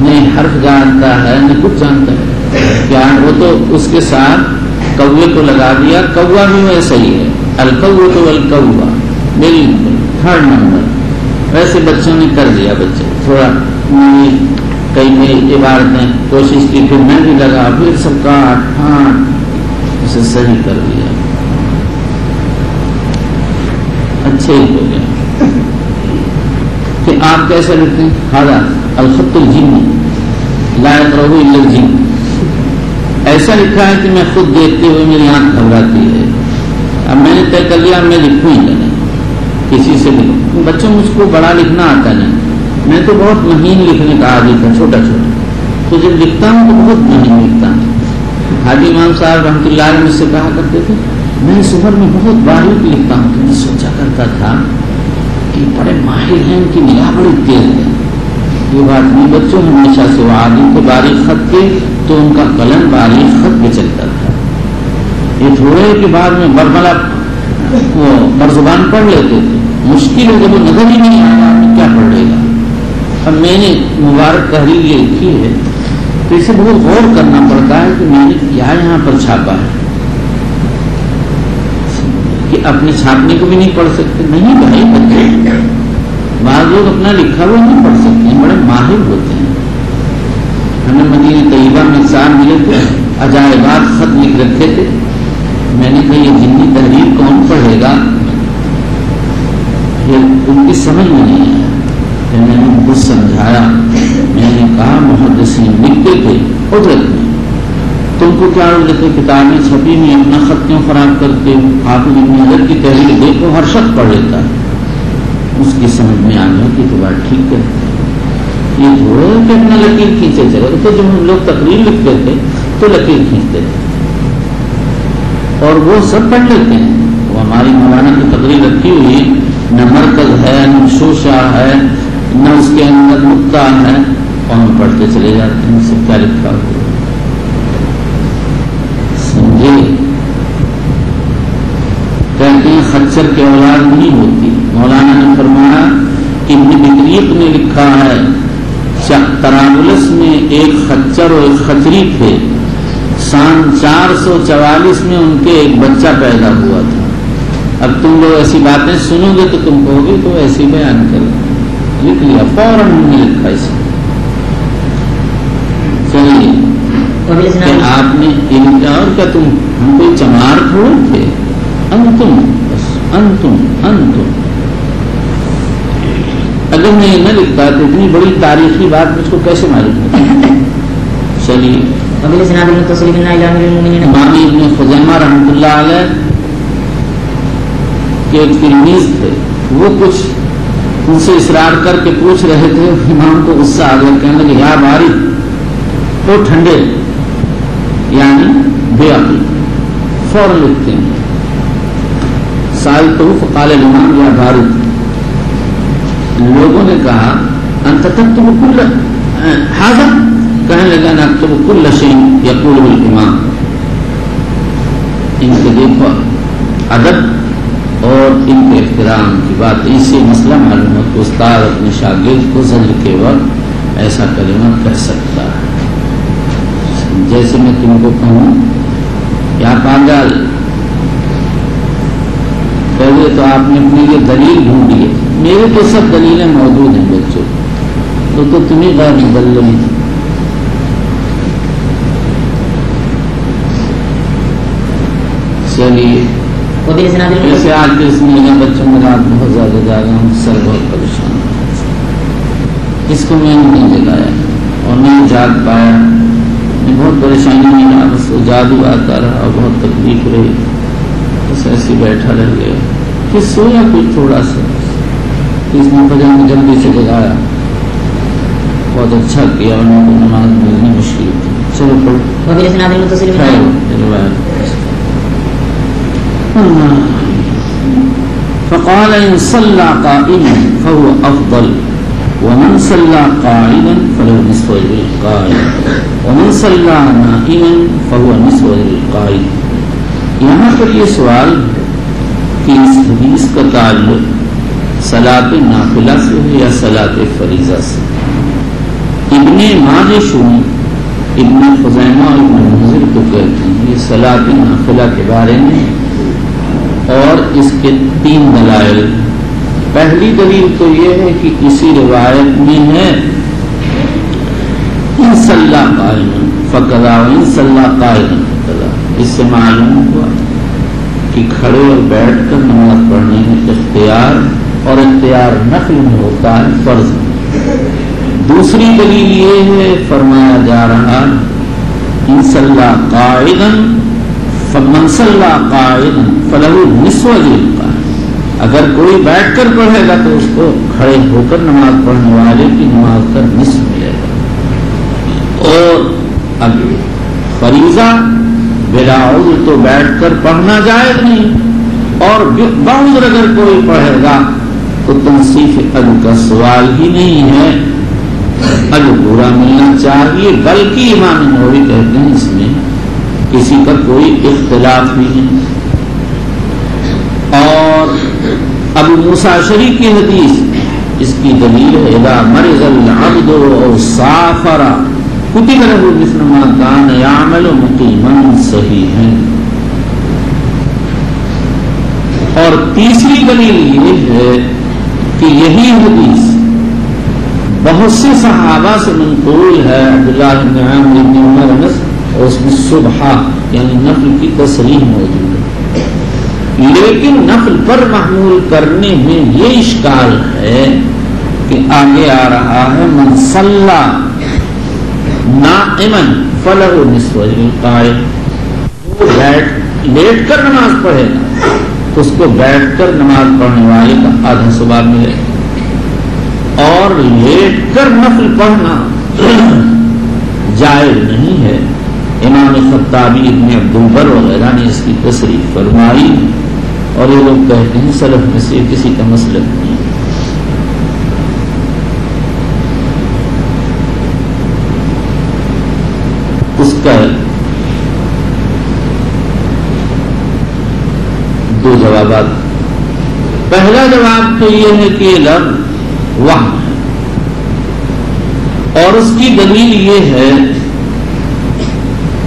نہ حرف جانتا ہے نہ کچھ جانتا ہے. کیا وہ تو اس کے ساتھ کوے کو لگا دیا. کوا بھی ویسا ہی ہے، الکوۃ والکوا، بالکل 3rd نمبر. ویسے بچوں نے کر دیا. بچے تھوڑا کئی نئی عبارتیں کوشش کی، پھر میں بھی لگا، پھر سب کا اسے صحیح کر دیا. اچھے ہی ہو گیا. کہ آپ کیسے لکھتے ہیں؟ ہاضا الخط الجنی لا یقرؤہ الا الجن. ایسا لکھا ہے کہ میں خود دیکھتے ہوئے میری آنکھ گھبراتی ہے. اب میں نے طے کر لیا میں لکھوں ہی نہیں، کسی سے لکھوں. بچوں مجھ کو بڑا لکھنا آتا نہیں، میں تو بہت مہین لکھنے کا عادی تھا، چھوٹا چھوٹا. تو جب لکھتا ہوں تو بہت مہین لکھتا ہوں. حاجی امام صاحب رحمۃ اللہ علیہ مجھ سے کہا کرتے تھے میں اس عمر میں بہت باریک لکھتا ہوں. تو میں سوچا کرتا تھا کہ بڑے ماہر ہیں، ان کی نگاہ بڑی تیز ہے. یہ بات نہیں، بچوں ہمیشہ سے وہ عادی تھے باریک خط کے، تو ان کا قلم باریک خط پہ چلتا تھا. یہ تھوڑے کے بعد میں برملا وہ برزبان پڑھ لیتے تھے. مشکل ہے جب وہ نظر ہی نہیں آ رہا تو کیا پڑھ لے گا. اب میں نے مبارک تحریر یہ لکھی ہے تو اسے بہت غور کرنا پڑتا ہے کہ میں نے کیا یہاں پر چھاپا ہے کہ اپنے چھاپنے کو بھی نہیں پڑھ سکتے. نہیں بھائی بچے بعض لوگ اپنا لکھا ہوا نہیں پڑھ سکتے ہیں, بڑے ماہر ہوتے ہیں. ہمیں مدینہ طیبہ میں سال ملے تھے, عجائبات خط لکھ رکھے تھے. میں نے کہا یہ جنی تحریر کون پڑھے گا, یہ ان کی سمجھ میں نہیں آیا. پھر میں نے ان کو سمجھایا. میں نے کہا محدثین لکھتے تھے قدرت میں, تم کو کیا لکھے کتابیں چھپی میں اپنا خط کیوں خراب کرتے ہو. حافظ ابن حجر کی تحریر دیکھو ہر شخص پڑھ لیتا ہے, اس کی سمجھ میں آنے کی تو بات ٹھیک ہے. یہ تھوڑا کہ اپنا لکیر کھینچے چلے. تو جب ہم لوگ تقریر لکھتے تھے تو لکیر کھینچتے تھے اور وہ سب پڑھ لیتے ہیں. وہ ہماری مولانا کی تقریر رکھی ہوئی, نہ مرکز ہے نہ شوشہ ہے نہ اس کے اندر نقطہ ہے, اور ہم پڑھتے چلے جاتے ہیں. اس سے کیا لکھا ہوا سمجھے. کہتے ہیں خچر کی اولاد نہیں ہوتی. مولانا نے فرمایا ابن بطریق نے لکھا ہے طرابلس میں ایک خچر اور ایک خچری تھے. سن 444 میں ان کے ایک بچہ پیدا ہوا تھا. اب تم لوگ ایسی باتیں سنو گے تو تم کہو گے تو ایسی بیان کر لکھ لیا, فوراً ہم نے لکھا اسے. چلیے کہ آپ نے اور کیا تم ہم کوئی چمار تھوڑے تھے. انتم بس انتم اگر میں نہ لکھتا تو اتنی بڑی تاریخی بات مجھ کو کیسے معلوم ہوتی. چلیے امام ابن خزیمہ رحمۃ اللہ علیہ کے ایک تلمیذ تھے, وہ کچھ ان سے اصرار کر کے پوچھ رہے تھے. امام کو غصہ آ گیا, کہنے لگے یا بارد, تو ٹھنڈے یعنی بے عقل. فوراً لکھتے ہیں سال تو فقال الامام یا بارد. لوگوں نے کہا انت تکتب کل حاضا, کہنے لگا نکتب کل شیء یقول الامام. ان کے دیکھو ادب اور ان کے احترام کی بات. اس سے مسئلہ معلوم ہو کہ استاد اپنے شاگرد کو زجر کے وقت ایسا کلمہ کہہ سکتا ہے. جیسے میں تم کو کہوں یا پاگل, پہلے تو آپ نے اپنے لیے دلیل ڈھونڈی ہے. میرے تو سب دلیلیں موجود ہیں بچوں, تو تمہیں غیر مدلل. چلیے ویسے آج کے اس میں بچوں میں رات بہت زیادہ جا رہا ہوں, سر بہت پریشان. اس کو میں نے نہیں جگایا اور نہیں جاگ پایا. بہت پریشانی میں رہا, بس وہ جادو آتا رہا اور بہت تکلیف رہی. بس ایسے بیٹھا رہ گیا. پھر سویا کچھ تھوڑا سا, اس نے فجر میں جلدی سے جگایا. بہت اچھا کیا, انہوں کو نماز ملنی مشکل تھی. چلو پڑھو. فقال ان صلى قائما فهو افضل ومن صلى قاعدا فله نصف اجر القائم ومن صلى نائما فهو نصف اجر القائم. یہاں پر یہ سوال کہ اس حدیث کا تعلق صلاۃ نافلہ سے ہے یا صلاۃ فریضہ سے. ابن ماجشون ابن خزیمہ اور ابن منذر کو کہتے ہیں یہ صلاۃ نافلہ کے بارے میں, اور اس کے 3 دلائل. پہلی دلیل تو یہ ہے کہ اسی روایت میں ہے ان صلی قائما فقضا وان صلی قائما فقضا. اس سے معلوم ہوا کہ کھڑے اور بیٹھ کر نماز پڑھنے میں اختیار, اور اختیار نفل میں ہوتا ہے, فرض. دوسری دلیل یہ ہے فرمایا جا رہا ان صلی قائدا فمن صلی قائدا فلہ نصف اجر القائم. اگر کوئی بیٹھ کر پڑھے گا تو اس کو کھڑے ہو کر نماز پڑھنے والے کی نماز کا نصف ملے گا. اور اب فریضہ بلا عذر تو بیٹھ کر پڑھنا جائز نہیں, اور بعذر اگر کوئی پڑھے گا تو تنصیف اجر کا سوال ہی نہیں ہے, اجر پورا ملنا چاہیے. بلکہ امام نووی کہتے ہیں اس میں کسی کا کوئی اختلاف نہیں ہے. اور ابو موسیٰ اشعری کی حدیث اس کی دلیل ہے اذا مرض العبد او سافر کتب له مثل ما كان يعمل مقيما صحيحا. اور تیسری دلیل یہ ہے کہ یہی حدیث بہت سے صحابہ سے منقول ہے. عبداللہ بن عامر بن عمر انس اور اس میں صبح یعنی نفل کی تصریح موجود ہے. لیکن نفل پر محمول کرنے میں یہ اشکال ہے کہ آگے آ رہا ہے من صلی نائما فلہ نصف اجر القائم. وہ لیٹ کر نماز پڑھے گا تو اس کو بیٹھ کر نماز پڑھنے والے کا آدھا ثواب ملے گا. اور لیٹ کر نفل پڑھنا جائز نہیں ہے. امام خطابی ابن عبد البر وغیرہ نے اس کی تصریح فرمائی اور یہ لوگ کہتے ہیں سلف میں سے کسی کا مسلک نہیں. اس کا دو جوابات. پہلا جواب تو یہ ہے کہ یہ لفظ وہم ہے اور اس کی دلیل یہ ہے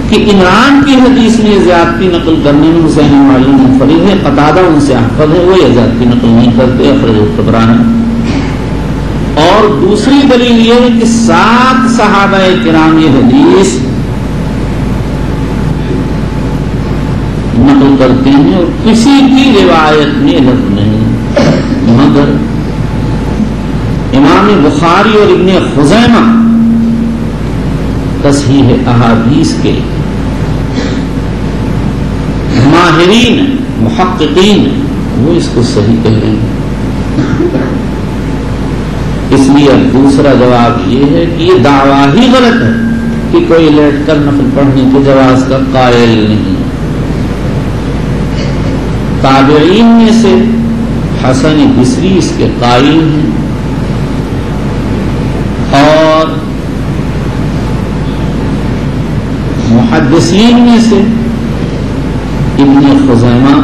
کہ عمران کی حدیث میں زیادتی نقل کرنے میں حسین معلوم منفرد ہے. قتادہ ان سے احفظ ہے, وہ یہ زیادتی نقل نہیں کرتے, اخرج الطبرانی. اور دوسری دلیل یہ ہے کہ 7 صحابہ کرام یہ حدیث نقل کرتے ہیں اور کسی کی روایت میں لفظ نہیں, مگر امام بخاری اور ابن خزیمہ تصحیح احادیث کے ماہرین محققین وہ اس کو صحیح کہہ رہے ہیں. اس لیے دوسرا جواب یہ ہے کہ یہ دعویٰ ہی غلط ہے کہ کوئی لیٹ کر نفل پڑھنے کے جواز کا قائل نہیں. تابعین میں سے حسن بصری اس کے قائل ہیں اور محدثین میں سے ابن خزیمہ,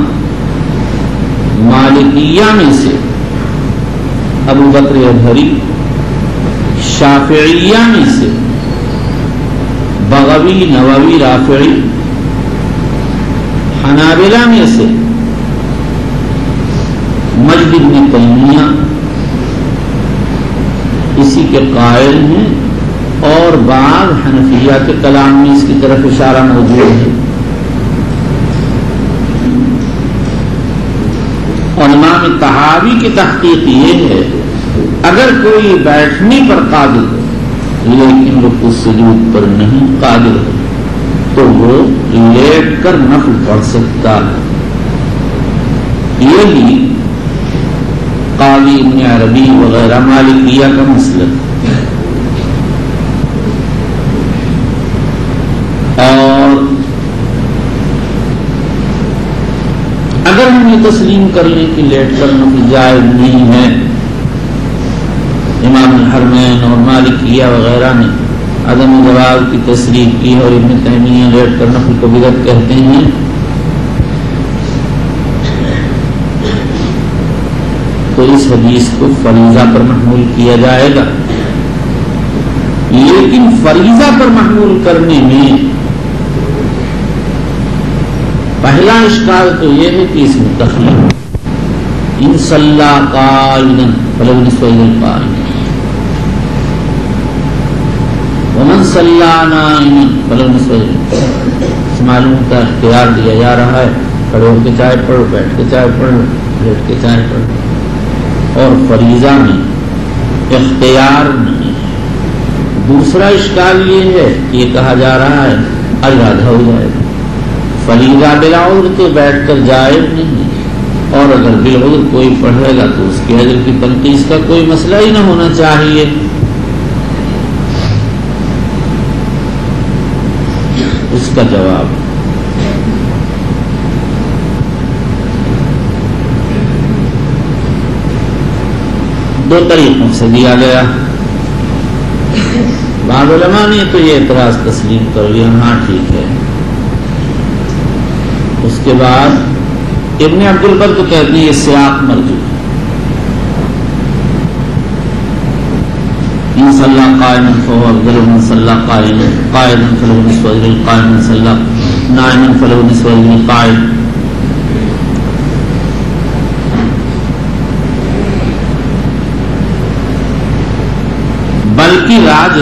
مالکیہ میں سے ابو بکر اظہری, شافعیہ میں سے بغوی, نووی, رافعی, حنابلہ میں سے مجد بن تیمیہ اسی کے قائل ہیں اور بعض حنفیہ کے کلام میں اس کی طرف اشارہ موجود ہے. اور امام طحاوی کی تحقیق یہ ہے اگر کوئی بیٹھنے پر قادر ہو لیکن رکوع سجود پر نہیں قادر ہو تو وہ لیٹ کر نفل پڑھ سکتا ہے. یہی قاضی ابن عربی وغیرہ مالکیہ کا مسلک. اور اگر ہم یہ تسلیم کر لیں کہ لیٹ کر نفل جائز نہیں ہے, امام الحرمین اور مالکیہ وغیرہ نے عدم جواز کی تصریح کی اور ابن تیمیہ لیٹ کر نفل کو بدعت کہتے ہیں, تو اس حدیث کو فریضہ پر محمول کیا جائے گا. لیکن فریضہ پر محمول کرنے میں پہلا اشکال تو یہ ہے کہ اس میں تخلیق ان صلی قائلا فلہ نصف اجر القائم ومن صلی نائما فلہ نصف اجر. معلوم کا اختیار دیا جا رہا ہے, کھڑے ہو کے چائے پڑھو, بیٹھ کے چائے پڑھو, لیٹ کے چائے پڑھو. اور فریضہ میں اختیار نہیں. دوسرا اشکال یہ ہے کہ یہ کہا جا رہا ہے اجر ہو جائے گا. فریضہ بلا عذر تو بیٹھ کر جائز نہیں, اور اگر بالعذر کوئی پڑھے گا تو اس کے اجر کی تنقیص کا کوئی مسئلہ ہی نہ ہونا چاہیے. اس کا جواب دو طریقوں سے دیا گیا. بعض علماء نے تو یہ اعتراض تسلیم کر لیا, ہاں ٹھیک ہے. اس کے بعد ابن عبد البر تو کہتے ہیں یہ سیاق مرجو ہے. ان صلی قائما فهو افضل من صلی قائدا فله نصف اجر القائم من صلی نائما فله نصف اجر القائم. بلکہ راج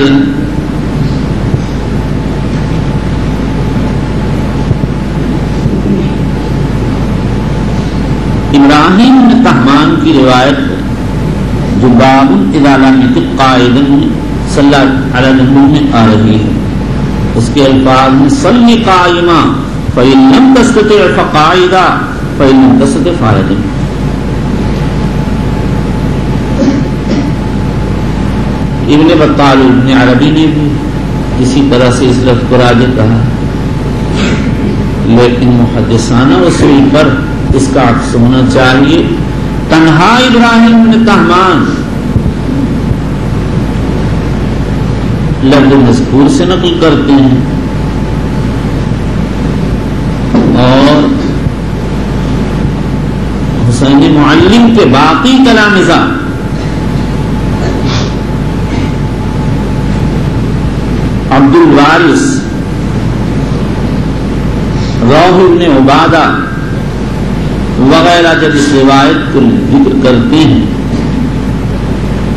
ابراہیم بن طہمان کی روایت ہے جو باب اذا لم یطق قائدا صلی علی النبی میں آ رہی ہے. اس کے الفاظ میں صلی قائما فإن لم تستطع فقاعدا فإن لم تستطع فارجا. ابن بطال ابن عربی نے بھی اسی طرح سے اس لفظ کو راجح کہا، لیکن محدثانہ اصول پر اس کا عکس ہونا چاہیے. تنہا ابراہیم بن طہمان لفظ مذکور سے نقل کرتے ہیں اور حسین معلم کے باقی تلامذہ عبد الوارث، روح بن عبادہ وغیرہ جب اس روایت کو ذکر کرتے ہیں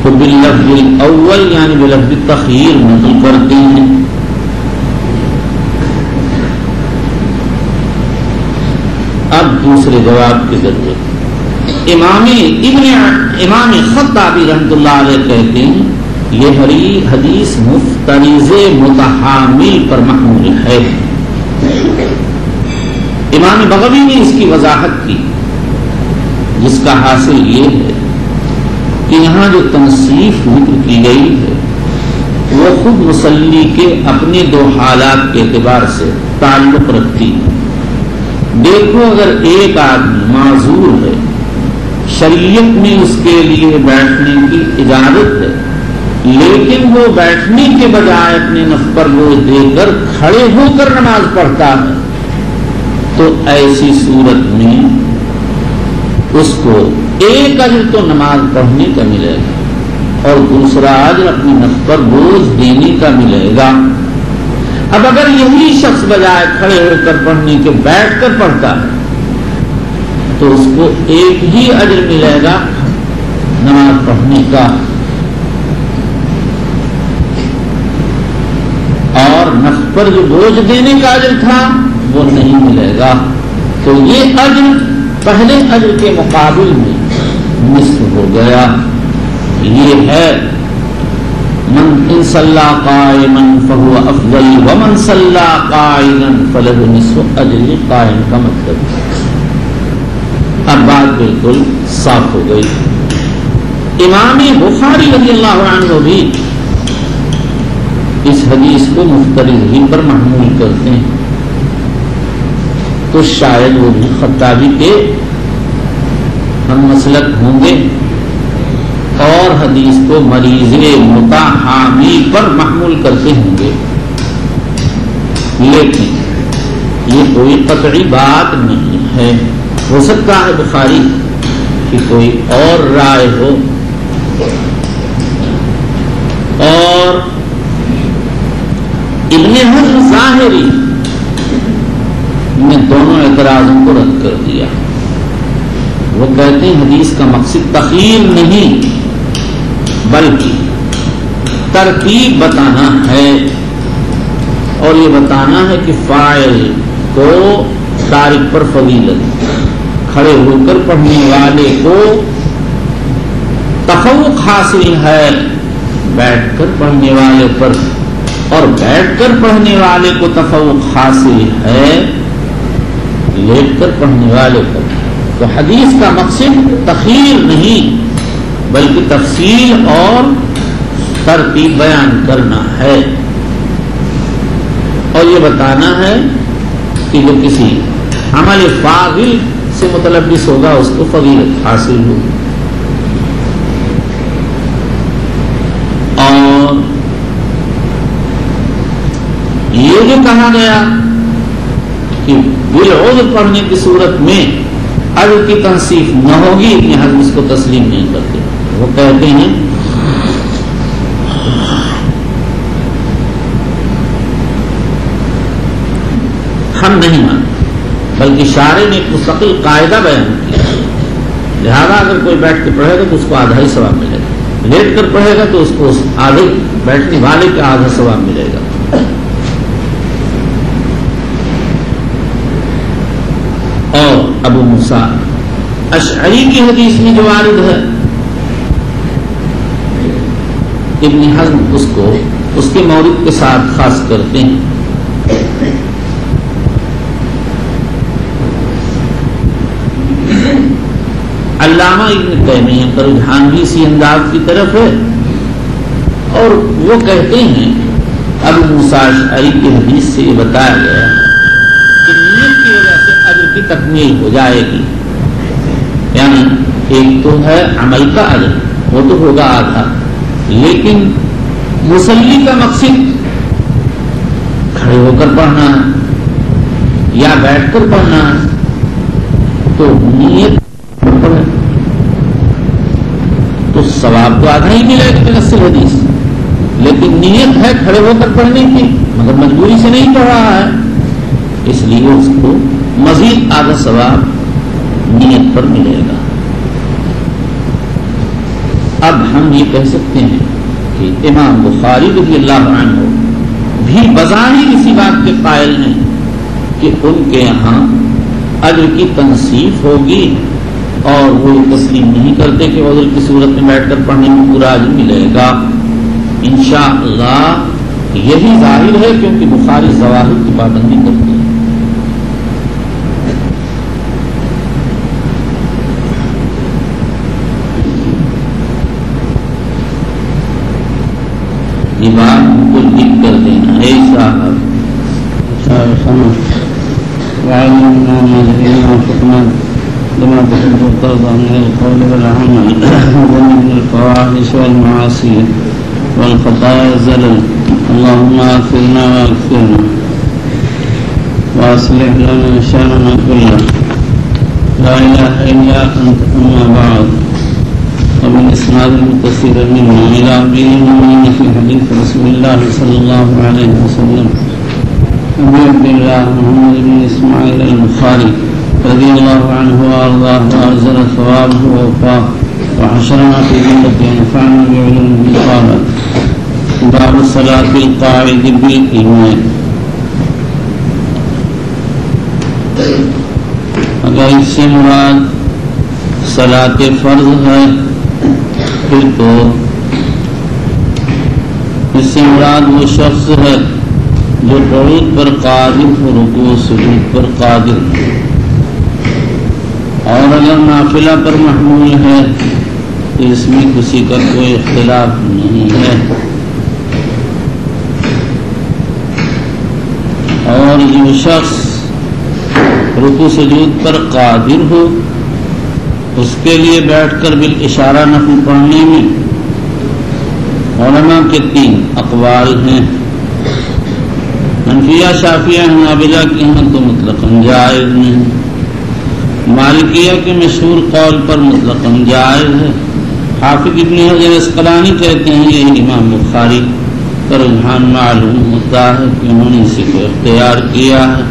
تو باللفظ الاول یعنی بلفظ تخیر نقل کرتے ہیں. اب دوسرے جواب کی ضرورت. امام خطابی رحمۃ اللہ علیہ کہتے ہیں یہ حدیث مفترض متحامل پر محمول ہے. امام بغوی نے اس کی وضاحت کی جس کا حاصل یہ ہے کہ یہاں جو تنصیف ذکر کی گئی ہے وہ خود مصلی کے اپنے دو حالات کے اعتبار سے تعلق رکھتی ہے. دیکھو اگر ایک آدمی معذور ہے، شریعت میں اس کے لیے بیٹھنے کی اجازت ہے، لیکن وہ بیٹھنے کے بجائے اپنے نفس پر بوجھ دے کر کھڑے ہو کر نماز پڑھتا ہے، تو ایسی صورت میں اس کو ایک اجر تو نماز پڑھنے کا ملے گا اور دوسرا اجر اپنی نفس پر بوجھ دینے کا ملے گا. اب اگر یہی شخص بجائے کھڑے ہو کر پڑھنے کے بیٹھ کر پڑھتا ہے تو اس کو ایک ہی اجر ملے گا نماز پڑھنے کا، اور نفس پر جو بوجھ دینے کا اجر تھا وہ نہیں ملے گا. تو یہ اجر پہلے اجر کے مقابل میں نصف ہو گیا. یہ ہے من صلی قائما فهو افضل ومن صلی قائدا فله نصف اجر قائم کا مطلب. اب بات بالکل صاف ہو گئی. امام بخاری رضی اللہ عنہ بھی اس حدیث کو مفترض ہی پر محمول کرتے ہیں، تو شاید وہ بھی خطابی کے ہم مسلک ہوں گے اور حدیث کو مریض متحامل پر محمول کرتے ہوں گے. لیکن یہ کوئی قطعی بات نہیں ہے. ہو سکتا ہے بخاری کی کوئی اور رائے ہو اور ابن حزم ظاہری نے دونوں اعتراضوں کو رد کر دیا. وہ کہتے ہیں حدیث کا مقصد تخیر نہیں بلکہ ترتیب بتانا ہے، اور یہ بتانا ہے کہ فاعل کو تارک پر فضیلت، کھڑے ہو کر پڑھنے والے کو تفوق حاصل ہے بیٹھ کر پڑھنے والے پر، اور بیٹھ کر پڑھنے والے کو تفوق حاصل ہے لیٹ کر پڑھنے والے پر. تو حدیث کا مقصد تخیر نہیں بلکہ تفصیل اور ترتیب بیان کرنا ہے، اور یہ بتانا ہے کہ جو کسی عمل فاضل سے متلبس ہوگا اس کو فضیلت حاصل ہوگی. اور یہ جو کہا گیا کہ بالعذر پڑھنے کی صورت میں اجر کی تنصیف نہ ہوگی، ابن حزم اس کو تسلیم نہیں کرتے. وہ کہتے ہیں ہم نہیں مانتے، بلکہ شارع نے ایک مستقل قاعدہ بیان کیا، لہذا اگر کوئی بیٹھ کے پڑھے گا تو اس کو آدھا ہی ثواب ملے گا، لیٹ کر پڑھے گا تو اس کو آدھے بیٹھنے والے کا آدھا ثواب ملے گا. اور ابو موسیٰ اشعری کی حدیث میں جو وارد ہے، ابن حزم اس کو اس کے مورد کے ساتھ خاص کرتے ہیں. علامہ ابن تیمیہ کا رجحان بھی اسی انداز کی طرف ہے، اور وہ کہتے ہیں ابو موسیٰ اشعری کی حدیث سے یہ بتایا گیا کہ نیت کی وجہ سے اجر کی تکمیل ہو جائے گی. یعنی ایک تو ہے عمل کا اجر، وہ تو ہوگا آدھا، لیکن مصلی کا مقصد کھڑے ہو کر پڑھنا ہے یا بیٹھ کر پڑھنا ہے، تو نیت تو ثواب تو آدھا ہی ملے گا نص حدیث، لیکن نیت ہے کھڑے ہو کر پڑھنے کی، مگر مجبوری سے نہیں پڑھ رہا ہے، اس لیے اس کو مزید آدھا ثواب نیت پر ملے گا. اب ہم یہ کہہ سکتے ہیں کہ امام بخاری رضی اللہ عنہ بھی بظاہر اسی بات کے قائل ہیں کہ ان کے یہاں اجر کی تنصیف ہوگی، اور وہ تسلیم نہیں کرتے کہ عذر کی صورت میں بیٹھ کر پڑھنے میں پورا اجر ملے گا. انشاءاللہ یہی ظاہر ہے، کیونکہ بخاری ظواہر کی پابندی کرتے ہیں. یہ بات کو لکھ کر دینا ہے صاحب. لما تحب وترضى من القول والعمل ومن الفواحش والمعاصي والخطايا الزلل. اللهم اغفرنا واغفرنا واصلح لنا شأننا كله، لا اله الا انت. اما بعد، وبالاسناد المتصل منه الى امير المؤمنين في حديث رسول الله صلى الله عليه وسلم ابي عبد الله محمد بن اسماعيل البخاري رضي الله عنه وارضاه وأجزل ثوابه ووفاه وحشرنا في جنته ونفعنا بعلومه. قال باب صلاة القاعد بالإمام. اگر اس سے مراد صلاۃ فرض ہے پھر تو اس سے مراد وہ شخص ہے جو قعود پر قادر ہو، رکوع سجود پر قادر ہو. اور اگر نافلہ پر محمول ہے تو اس میں کسی کا کوئی اختلاف نہیں ہے. اور جو شخص رکوع سجود پر قادر ہو اس کے لیے بیٹھ کر بالاشارہ نفل پڑھنے میں علماء کے 3 اقوال ہیں. حنفیہ، شافعیہ، حنابلہ کے یہاں تو مطلقاً جائز نہیں. مالکیہ کے مشہور قول پر مطلقاً جائز ہے. حافظ ابن حجر اسقلانی کہتے ہیں یہ امام بخاری کا رجحان معلوم ہوتا ہے کہ انہوں نے اسی کو اختیار کیا ہے.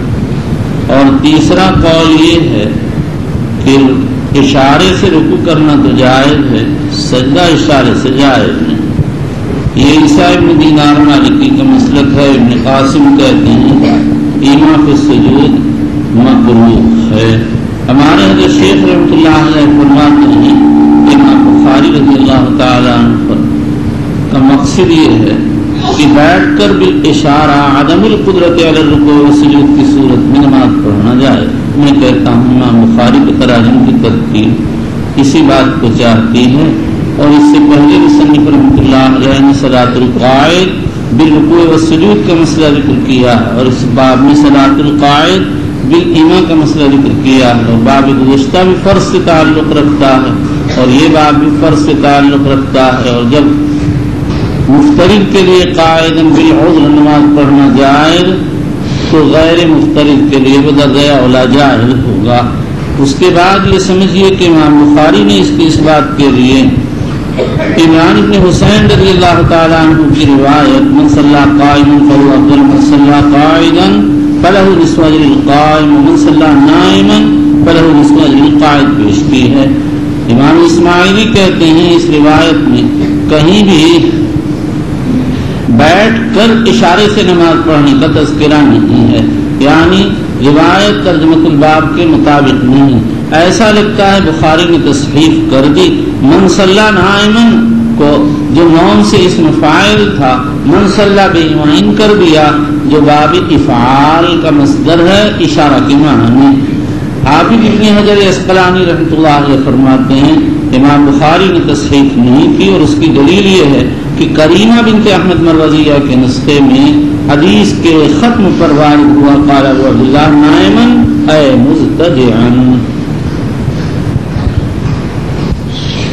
اور تیسرا قول یہ ہے کہ اشارے سے رکوع کرنا تو جائز ہے، سجدہ اشارے سے جائز نہیں. یہ عیسیٰ ابن دینار مالکی کا مسلک ہے. ابن قاسم کہتے ہیں ایما فی السجود مکروہ ہے. ہمارے حضرت شیخ رحمۃ اللہ علیہ فرماتے ہیں کہ امام بخاری رضی اللہ تعالیٰ عنہ کا مقصد یہ ہے کہ بیٹھ کر بالاشارہ عدم القدرت علی الرکوع والسجود کی صورت میں نماز پڑھنا جائے. میں کہتا ہوں امام بخاری کے تراجم کی ترتیب اسی بات کو چاہتی ہے. اور اس سے پہلے مصنف رحمۃ اللہ علیہ نے صلاۃ القاعد بالرکوع والسجود کا مسئلہ ذکر کیا ہے، اور اس باب میں صلاۃ القاعد بالایما کا مسئلہ ذکر کیا ہے. اور باب گزشتہ بھی فرض سے تعلق رکھتا ہے اور یہ باب بھی فرض سے تعلق رکھتا ہے. اور جب مفترض کے لیے قاعداً بالعذر نماز پڑھنا جائز تو غیر مفترض کے لیے بدرجہ اولا جائز ہوگا. اس کے بعد یہ سمجھیے کہ امام بخاری نے اس بات کے لیے عمران بن حسین رضی اللہ تعالیٰ عنہ کی روایت من صلی قائما فهو افضل من صلی قاعدا فله نصف اجر القائم ومن صلی نائما فله نصف اجر القاعد پیش کی ہے۔ امام اسماعیلی کہتے ہیں اس روایت میں کہیں بھی بیٹھ کر اشارے سے نماز پڑھنے کا تذکرہ نہیں ہے، یعنی روایت ترجمۃ الباب کے مطابق نہیں۔ ایسا لگتا ہے بخاری نے تصحیف کر دی، من صلی نائمن کو جو نون سے اسم فاعل تھا من صلی بایمائن کر دیا، جو باب افعال کا مصدر ہے اشارہ کے معنی میں۔ حافظ ابن حجر عسقلانی رحمۃ اللہ علیہ فرماتے ہیں امام بخاری نے تصحیف نہیں کی، اور اس کی دلیل یہ ہے کہ کریمہ بنت احمد مروزیہ کے نسخے میں حدیث کے ختم پر وارد ہوا قال ابو عبداللہ نائمن اے مضطجعا۔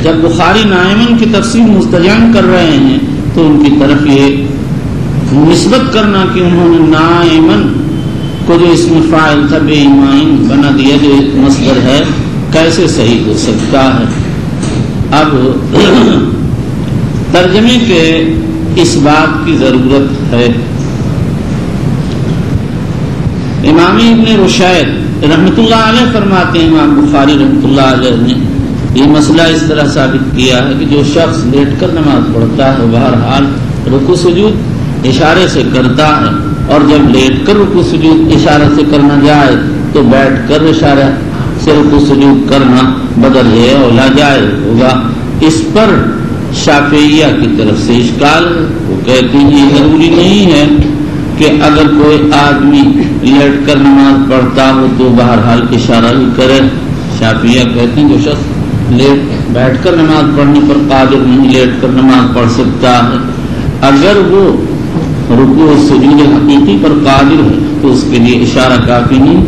جب بخاری نائمن کی تفسیر مضطجعا کر رہے ہیں تو ان کی طرف یہ نسبت کرنا کہ انہوں نے نائمن کو جو اسم فاعل تھا بے ایمائن بنا دیا جو مصدر ہے، کیسے صحیح ہو سکتا ہے؟ اب ترجمے کے اس بات کی ضرورت ہے۔ امام ابن رشید رحمۃ اللہ علیہ فرماتے ہیں امام بخاری رحمۃ اللہ علیہ نے یہ مسئلہ اس طرح ثابت کیا ہے کہ جو شخص لیٹ کر نماز پڑھتا ہے بہرحال رکوع سجود اشارے سے کرتا ہے، اور جب لیٹ کر رکوع سجود اشارے سے کرنا جائے تو بیٹھ کر اشارہ سے رکوع سجود کرنا بدل ہے اولا جائز ہوگا۔ اس پر شافعیہ کی طرف سے اشکال ہے، وہ کہتے ہیں یہ ضروری نہیں ہے کہ اگر کوئی آدمی لیٹ کر نماز پڑھتا ہو تو بہرحال اشارہ ہی کرے۔ شافعیہ کہتے ہیں جو شخص بیٹھ کر نماز پڑھنے پر قادر نہیں لیٹ کر نماز پڑھ سکتا ہے، اگر وہ رکوع و سجود حقیقی پر قادر ہے تو اس کے لیے اشارہ کافی نہیں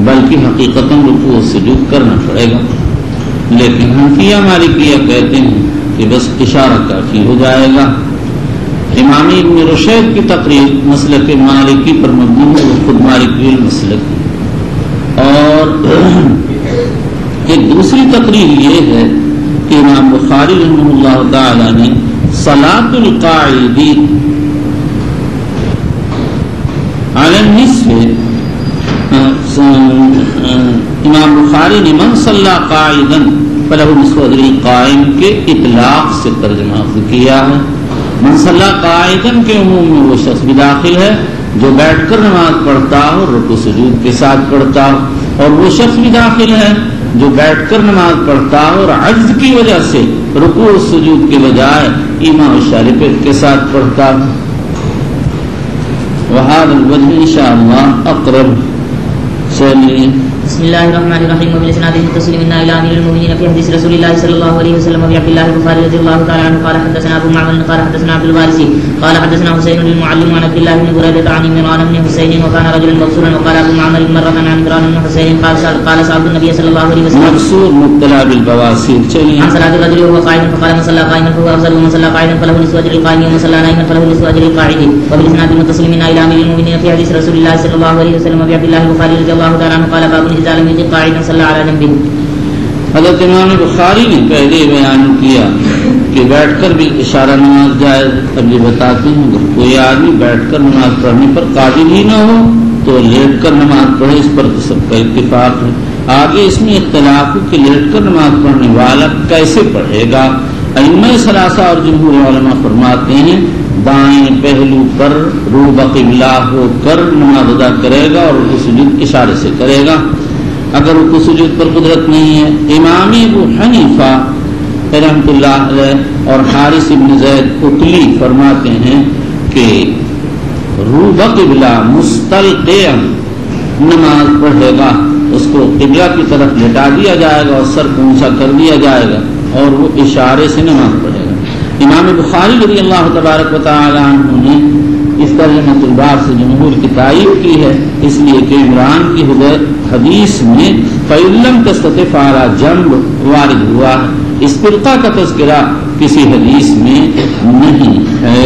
بلکہ حقیقتاً رکوع و سجود کرنا پڑے گا۔ لیکن حنفیہ مالکیہ کہتے ہیں کہ بس اشارہ کافی ہو جائے گا۔ امام ابن رشید کی تقریر مسلک مالکی پر مبنی ہے، وہ خود مالکی المسلک ہے۔ اور ایک دوسری تقریر یہ ہے کہ امام بخاری رحمہ اللہ تعالی نے صلاۃ القاعدی علی النصف امام بخاری نے من صلی قاعدا فلہ نصف اجر القائم کے اطلاق سے ترجمہ کیا ہے۔ من صلی قاعدا کے عموم میں وہ شخص بھی داخل ہے جو بیٹھ کر نماز پڑھتا ہو رکوع سجود کے ساتھ پڑھتا ہو، اور وہ شخص بھی داخل ہے جو بیٹھ کر نماز پڑھتا ہو اور عجز کی وجہ سے رکوع و سجود کے بجائے ایما و اشارے کے ساتھ پڑھتا ہو۔ وہذا الوجہ انشاءاللہ اقرب۔ چلیے بسم الله الرحمن الرحيم وبالاسناد المتصل منا الى امير المؤمنين في حديث رسول الله صلى الله عليه وسلم ابي عبد الله البخاري رضي الله تعالى عنه قال حدثنا ابو معمر قال حدثنا عبد الوارث قال حدثنا حسين بن المعلم عن عبد الله بن بريدة عن عمران بن حسين وكان رجلا مبصورا وقال ابو معمر مرة عن عمران بن حسين قال سألت النبي صلى الله عليه وسلم مبصور مبتلى بالبواسير عن صلاة الرجل وهو قائم فقال من صلى قائما فهو افضل ومن صلى قاعدا فله نصف اجر القائم ومن صلى نائما فله نصف اجر القاعد وبالاسناد المتصل منا الى امير المؤمنين في حديث رسول الله صلى الله عليه وسلم ابي عبد الله البخاري رضي الله تعالى عنه قال باب اذا لم يجد قاعدا صلى على جنبه۔ حضرت امام بخاری نے پہلے بیان کیا کہ بیٹھ کر بھی اشارہ نماز جائز۔ اب یہ بتاتے ہیں اگر کوئی آدمی بیٹھ کر نماز پڑھنے پر قادر ہی نہ ہو تو لیٹ کر نماز پڑھے، اس پر تو سب کا اتفاق ہے۔ آگے اس میں اختلاف ہے کہ لیٹ کر نماز پڑھنے والا کیسے پڑھے گا۔ ائمہ ثلاثہ اور جمہور علماء فرماتے ہیں دائیں پہلو پر رو بقبلہ ہو کر نماز ادا کرے گا اور رکوع سجود اشارے سے کرے گا۔ اگر رکوع سجود پر قدرت نہیں ہے، امام ابو حنیفہ رحمۃ اللہ علیہ اور حارث بن زید اکلی فرماتے ہیں کہ رو بقبلہ مستلقیاً نماز پڑھے گا، اس کو قبلہ کی طرف لٹا دیا جائے گا اور سر اونچا کر دیا جائے گا اور وہ اشارے سے نماز پڑھے گا۔ امام بخاری رضی اللہ تبارک و تعالی عنہ نے اس ترجمۃ الباب سے جمہور کی تائید کی ہے، اس لیے کہ عمران کی حدیث میں فَإِلَّمْ تَسْتَطِعْ فَعَلَى جَنْبٍ وارد ہوا ہے، اس فرقہ کا تذکرہ کسی حدیث میں نہیں ہے۔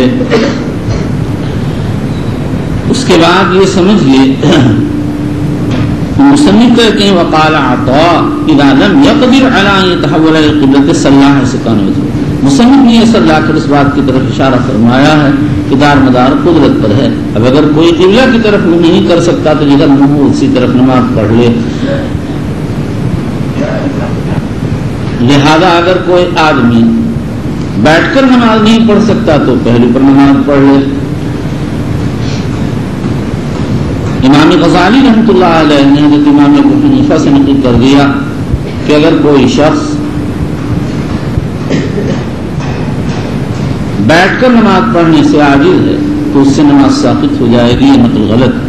اس کے بعد یہ سمجھیے مصنف کہتے ہیں وقال عطاء اذا لم يقدر على ان يتحول الى القبلة صلى الله عليه وسلم. مصنف نے صلی اللہ کر اس بات کی طرف اشارہ فرمایا ہے کہ دار مدار قدرت پر ہے. اب اگر کوئی قبلہ کی طرف نہیں کر سکتا تو جدھر منہ اسی طرف نماز پڑھ لے. لہذا اگر کوئی آدمی بیٹھ کر نماز نہیں پڑھ سکتا تو پہلے پر نماز پڑھ لے. امام غزالی رحمۃ اللہ علیہ نے حضرت امام ابو حنیفہ سے نقل کر دیا کہ اگر کوئی شخص بیٹھ کر نماز پڑھنے سے عاجز ہے تو اس سے نماز ساقط ہو جائے گی. یہ نقل غلط ہے.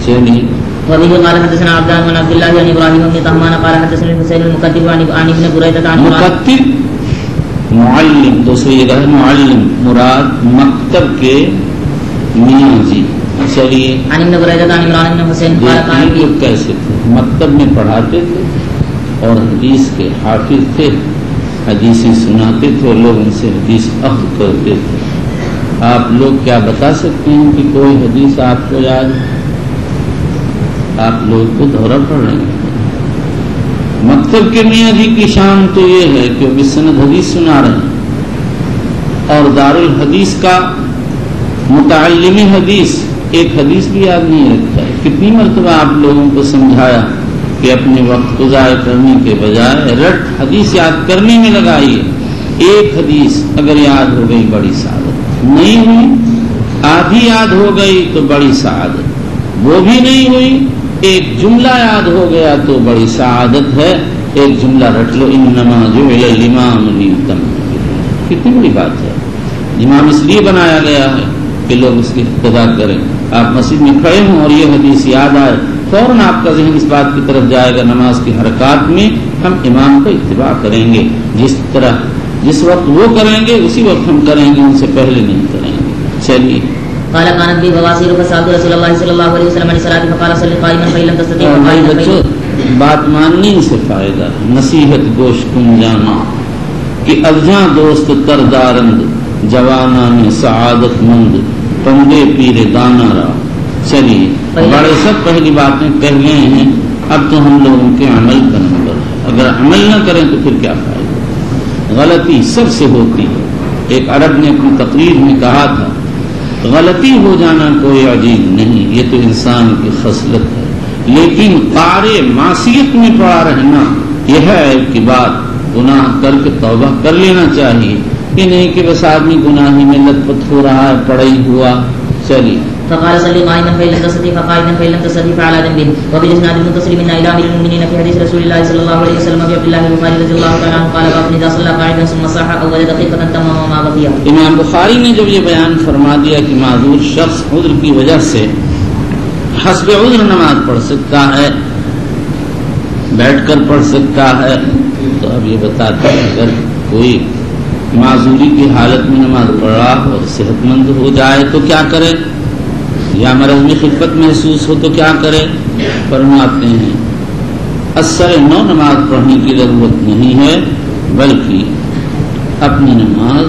چلیے وبه قال حدثنا عبد الله بن عبد الله بن ابراهيم بن طهمان قال حدثنا الحسين المكتب عن ابن بريدة عن مکتب معلم دوسری جگہ ہے معلم مراد مکتب کے میاں جی. چلیے عن ابن بريدة عن عمران بن حسين قال قال کیسے تھے مکتب میں پڑھاتے تھے اور حدیث کے حافظ تھے. حدیثیں سناتے تھے اور لوگ ان سے حدیث اخذ کرتے تھے. آپ لوگ کیا بتا سکتے ہیں کہ کوئی حدیث آپ کو یاد ہے؟ آپ لوگ کو دورہ پڑ رہے ہیں. مکتب کے میاں جی کی شان تو یہ ہے کہ وہ بسند حدیث سنا رہے ہیں اور دار الحدیث کا متعلم حدیث ایک حدیث بھی یاد نہیں رکھتا ہے. کتنی مرتبہ آپ لوگوں کو سمجھایا کہ اپنے وقت کو ضائع کرنے کے بجائے رٹ حدیث یاد کرنے میں لگائیے. ایک حدیث اگر یاد ہو گئی بڑی سعادت, نہیں ہوئی آدھی یاد ہو گئی تو بڑی سعادت, وہ بھی نہیں ہوئی ایک جملہ یاد ہو گیا تو بڑی سعادت ہے. ایک جملہ رٹ لو انما جعل الامام لیؤتم. کتنی بڑی بات ہے. امام اس لیے بنایا گیا ہے کہ لوگ اس کی اقتدا کریں. آپ مسجد میں کھڑے ہوں اور یہ حدیث یاد آئے فوراً آپ کا ذہن اس بات کی طرف جائے گا نماز کی حرکات میں ہم امام کا اتباع کریں گے. جس وقت وہ کریں گے اسی وقت ہم کریں گے, ان سے پہلے نہیں کریں گے. چلیے قال كانت بي بواسير فسألت رسول الله صلى الله عليه وسلم عن الصلاة فقال صل قائما فإن لم تستطع فقائما. بچوں بات ماننے سے فائدہ نصیحت گوش کن جانا کہ ادھاں دوست تردارند جوانا میں سعادت مند پندے پیرے دانا رہا. چلیے بڑے سب پہلی باتیں کہہ گئے ہیں, اب تو ہم لوگوں کے عمل کا نمبر ہے. اگر عمل نہ کریں تو پھر کیا فائدہ. غلطی سب سے ہوتی ہے. ایک عرب نے اپنی تقریر میں کہا تھا غلطی ہو جانا کوئی عجیب نہیں, یہ تو انسان کی خصلت ہے, لیکن قارئ معصیت میں پڑا رہنا یہ ہے ایک کی بات. گناہ کر کے توبہ کر لینا چاہیے, یہ نہیں کہ بس آدمی گناہی میں لت پت ہو رہا ہے پڑا ہی ہوا. چلیے فقال صلي قائما فإن لم تستطع فقائدا فإن لم تستطع فعلى جنب. وبالإسناد المتصل منا إلى أمير المؤمنين في حديث رسول الله صلى الله عليه وسلم أبي عبد الله البخاري رضي الله تعالى عنه قال باب إذا صلى قاعدا ثم صح أو وجد خفة تمم ما بقي. امام بخاری نے جب یہ بیان فرما دیا کہ معذور شخص عذر کی وجہ سے حسب عذر نماز پڑھ سکتا ہے, بیٹھ کر پڑھ سکتا ہے, تو اب یہ بتاتے ہیں اگر کوئی معذوری کی حالت میں نماز پڑھ رہا ہو اور صحت مند ہو جائے تو کیا کرے, یا مرض میں خفت محسوس ہو تو کیا کرے. فرماتے ہیں اثر نو نماز پڑھنے کی ضرورت نہیں ہے, بلکہ اپنی نماز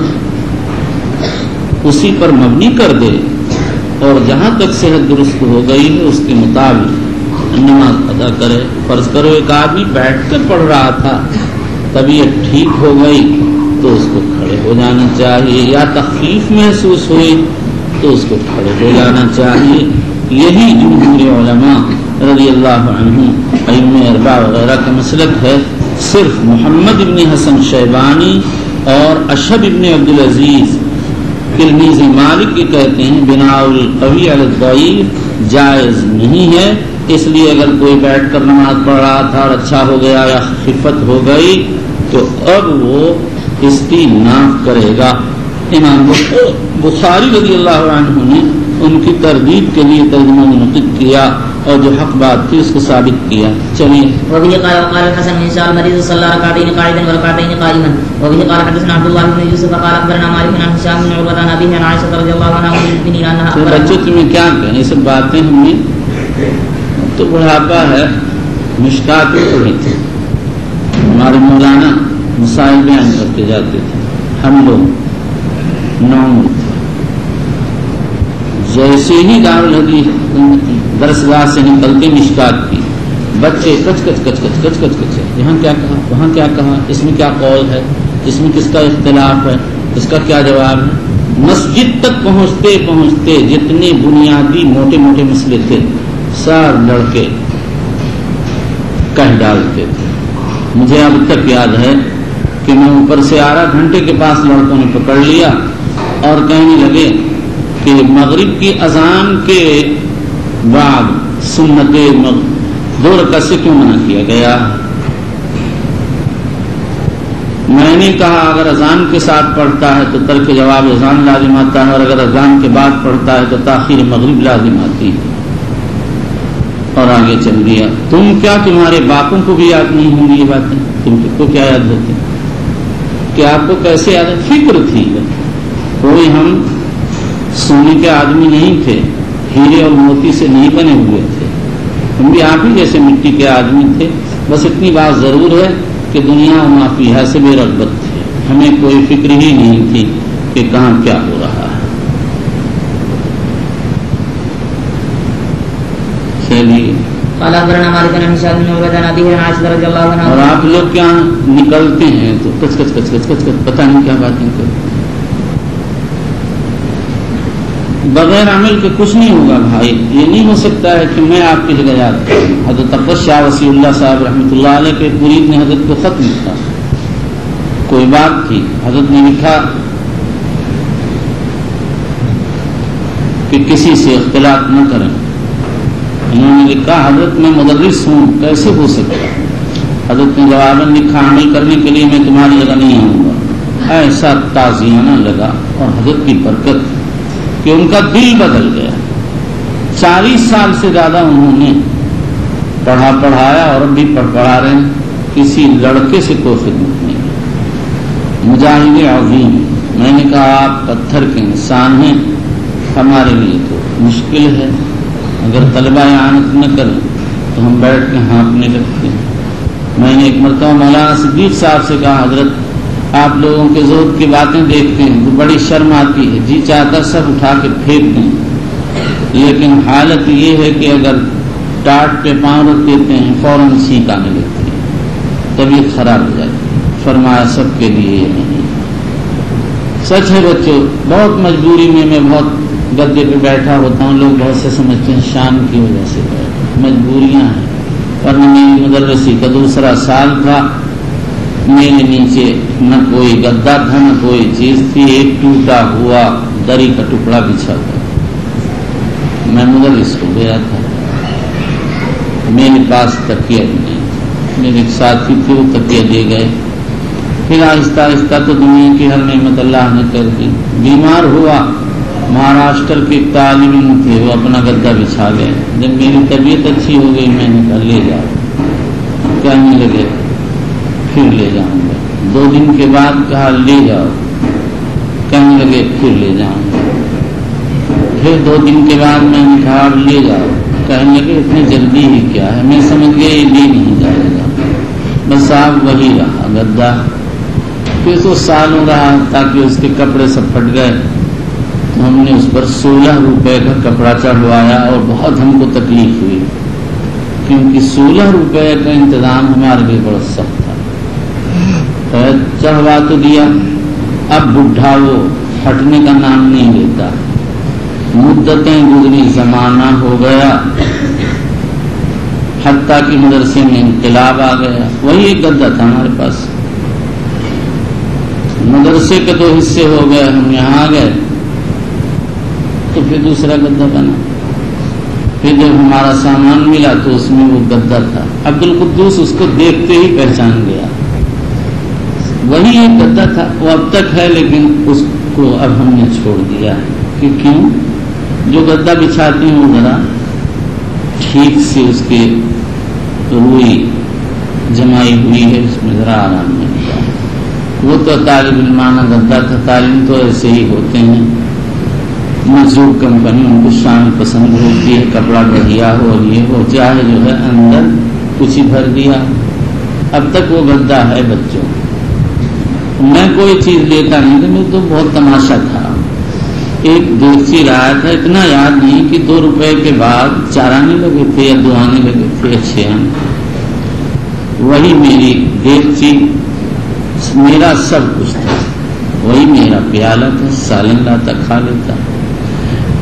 اسی پر مبنی کر دے اور جہاں تک صحت درست ہو گئی ہے اس کے مطابق نماز ادا کرے. فرض کرو ایک آدمی بیٹھ کر پڑھ رہا تھا, طبیعت ٹھیک ہو گئی تو اس کو کھڑے ہو جانا چاہیے, یا تخفیف محسوس ہوئی تو اس کو کھڑے ہو جانا چاہیے. یہی جمہور علماء رضی اللہ عنہ ائمہ اربعہ وغیرہ کا مسلک ہے. صرف محمد ابن حسن شیبانی اور اشہب ابن عبدالعزیز تلمیذ مالک کی کہتے ہیں بناء القوی علی الضعیف جائز نہیں ہے. اس لیے اگر کوئی بیٹھ کر نماز پڑھ رہا تھا اور اچھا ہو گیا یا خفت ہو گئی تو اب وہ اس کی ناف کرے گا. امام بخاری رضی اللہ عنہ نے ان کی تردید کے لیے ترجمہ منعقد کیا اور جو حق بات تھی اس کو ثابت کیا. چلیے وبه قال الحسن ان شاء المريض صلى ركعتين قاعدا وركعتين قائما. وبه قال حدثنا عبد الله بن يوسف قال اخبرنا مالك عن هشام بن عروة عن ابيه عن عائشة رضي الله عنها ام المؤمنين انها بچوں تمہیں کیا کہیں, یہ سب باتیں ہم نے تو بڑھاپا ہے مشکات میں پڑھی تھی. ہمارے مولانا مسائل بیان کرتے جاتے تھے, ہم لوگ نوم جیسے ہی دارالحدیث درسگاہ سے نکلتے مشکات کی، بچے کچ کچ کچ کچ کچ کچ کچ، یہاں کیا کہا، وہاں کیا کہا، اس میں کیا قول ہے، اس میں کس کا اختلاف ہے، اس کا کیا جواب ہے۔ مسجد تک پہنچتے پہنچتے جتنے بنیادی موٹے موٹے مسئلے تھے سب لڑکے کہہ ڈالتے تھے۔ مجھے اب تک یاد ہے کہ میں اوپر سے 8 گھنٹے کے پاس لڑکوں نے پکڑ لیا اور کہنے لگے کہ مغرب کی اذان کے بعد سنت 2 رکعت سے کیوں منع کیا گیا؟ میں نے کہا اگر اذان کے ساتھ پڑھتا ہے تو ترک جواب اذان لازم آتا ہے، اور اگر اذان کے بعد پڑھتا ہے تو تاخیر مغرب لازم آتی ہے، اور آگے چل دیا۔ تم کیا تمہارے باپوں کو بھی یاد نہیں ہوں گی یہ باتیں؟ تم کو کیا یاد ہوتی کہ آپ کو کیسے یاد ہے؟ فکر تھی، کوئی ہم سونے کے آدمی نہیں تھے، ہیرے اور موتی سے نہیں بنے ہوئے تھے، ہم بھی آپ ہی جیسے مٹی کے آدمی تھے۔ بس اتنی بات ضرور ہے کہ دنیا و ما فیہا سے بے رغبت تھے، ہمیں کوئی فکر ہی نہیں تھی کہ کہاں کیا ہو رہا ہے۔ چلیے، اور آپ لوگ کیا نکلتے ہیں تو کچ کچ کچ کچ کچ کچ، پتہ نہیں کیا باتیں کرتے، بغیر عمل کے کچھ نہیں ہوگا بھائی۔ یہ نہیں ہو سکتا ہے کہ میں آپ کی جگہ یاد کروں۔ حضرت عباس شاہ وسیع اللہ صاحب رحمۃ اللہ علیہ کے مرید نے حضرت کو خط لکھا، کوئی بات تھی، حضرت نے لکھا کہ کسی سے اختلاط نہ کریں۔ انہوں نے لکھا حضرت میں مدرس ہوں، کیسے ہو سکتا؟ حضرت نے جواباً لکھا عمل کرنے کے لیے میں تمہاری جگہ نہیں آؤں گا۔ ایسا تازیانہ لگا اور حضرت کی برکت کہ ان کا دل بدل گیا۔ 40 سال سے زیادہ انہوں نے پڑھایا اور اب بھی پڑھا رہے ہیں، کسی لڑکے سے کوئی خدمت نہیں۔ مجاہد عظیم، میں نے کہا آپ پتھر کے انسان ہیں، ہمارے لیے تو مشکل ہے، اگر طلبہ اعانت نہ کریں تو ہم بیٹھ کے ہانپنے لگتے ہیں۔ میں نے ایک مرتبہ مولانا صدیق صاحب سے کہا حضرت آپ لوگوں کے زہد کی باتیں دیکھتے ہیں تو بڑی شرم آتی ہے، جی چاہتا سب اٹھا کے پھینک دیں، لیکن حالت یہ ہے کہ اگر ٹاٹ پہ پاؤں رکھ دیتے ہیں فوراً چھینک آنے لگتی ہے، طبیعت خراب ہو جاتی ہے۔ فرمایا سب کے لیے یہ نہیں، سچ ہے بچوں، بہت مجبوری میں بہت گدے پہ بیٹھا ہوتا ہوں، لوگ بہت سے سمجھتے ہیں شان کی وجہ سے، مجبوریاں ہیں۔ ورنہ میری مدرسی کا 2 سال تھا، میرے نیچے نہ کوئی گدا تھا نہ کوئی چیز تھی، ایک ٹوٹا ہوا دری کا ٹکڑا بچھا تھا، میں مدرس ہو گیا تھا، میرے پاس تکیہ نہیں، میرے ایک ساتھی تھے وہ تکیہ دے گئے، پھر آہستہ آہستہ تو دنیا کی ہر نعمت اللہ نے کر دی۔ بیمار ہوا، مہاراشٹر کے طالب علم تھے، وہ اپنا گدا بچھا گئے، جب میری طبیعت اچھی ہو گئی میں نے کہا لے جاؤ، کہنے لگے پھر لے جاؤں گا، 2 دن کے بعد کہا لے جاؤ، کہنے لگے پھر لے جاؤں گا، پھر 2 دن کے بعد میں نے کہا لے جاؤ، کہنے لگے اتنی جلدی ہی کیا ہے، میں سمجھ گیا یہ لے نہیں جائے گا، بس آپ وہی رہا گدا، پھر تو سالوں رہا تاکہ اس کے کپڑے سب پھٹ گئے، تو ہم نے اس پر 16 روپے کا کپڑا چڑھوایا اور بہت ہم کو تکلیف ہوئی، کیونکہ 16 روپے کا انتظام ہمارے لیے بڑا سخت تھا۔ چڑھوا تو دیا، اب بڈھا وہ ہٹنے کا نام نہیں لیتا، مدتیں گزری، زمانہ ہو گیا، حتیٰ کہ مدرسے میں انقلاب آ گیا، وہی ایک گدا تھا ہمارے پاس، مدرسے کے 2 حصے ہو گئے، ہم یہاں آ گئے تو پھر دوسرا گدا بنا، پھر جب ہمارا سامان ملا تو اس میں وہ گدا تھا، عبد القدوس اس کو دیکھتے ہی پہچان گیا، وہی ایک گدا تھا، وہ اب تک ہے لیکن اس کو اب ہم نے چھوڑ دیا کہ کیوں، جو گدا بچھاتی ہوں ذرا ٹھیک سے اس کے روئی جمائی ہوئی ہے، اس میں ذرا آرام ملتا ہے، وہ تو طالب علمانہ گدا تھا، تعلیم تو ایسے ہی ہوتے ہیں، مزدور کمپنی ان کو شان پسند ہوتی ہے، کپڑا بڑھیا ہو اور یہ ہو، چاہے جو ہے اندر کچھ ہی بھر دیا، اب تک وہ گدا ہے بچوں، میں کوئی چیز لیتا نہیں تھا، میں تو بہت تماشا تھا، ایک دیگچی لایا تھا، اتنا یاد نہیں کہ 2 روپے کے بعد 4 آنے لگے تھے یا 2 آنے لگے تھے یا 6 آنے. وہی میری دیگچی، میرا سب کچھ تھا. وہی میرا پیالہ تھا، سالن لاتا کھا لیتا.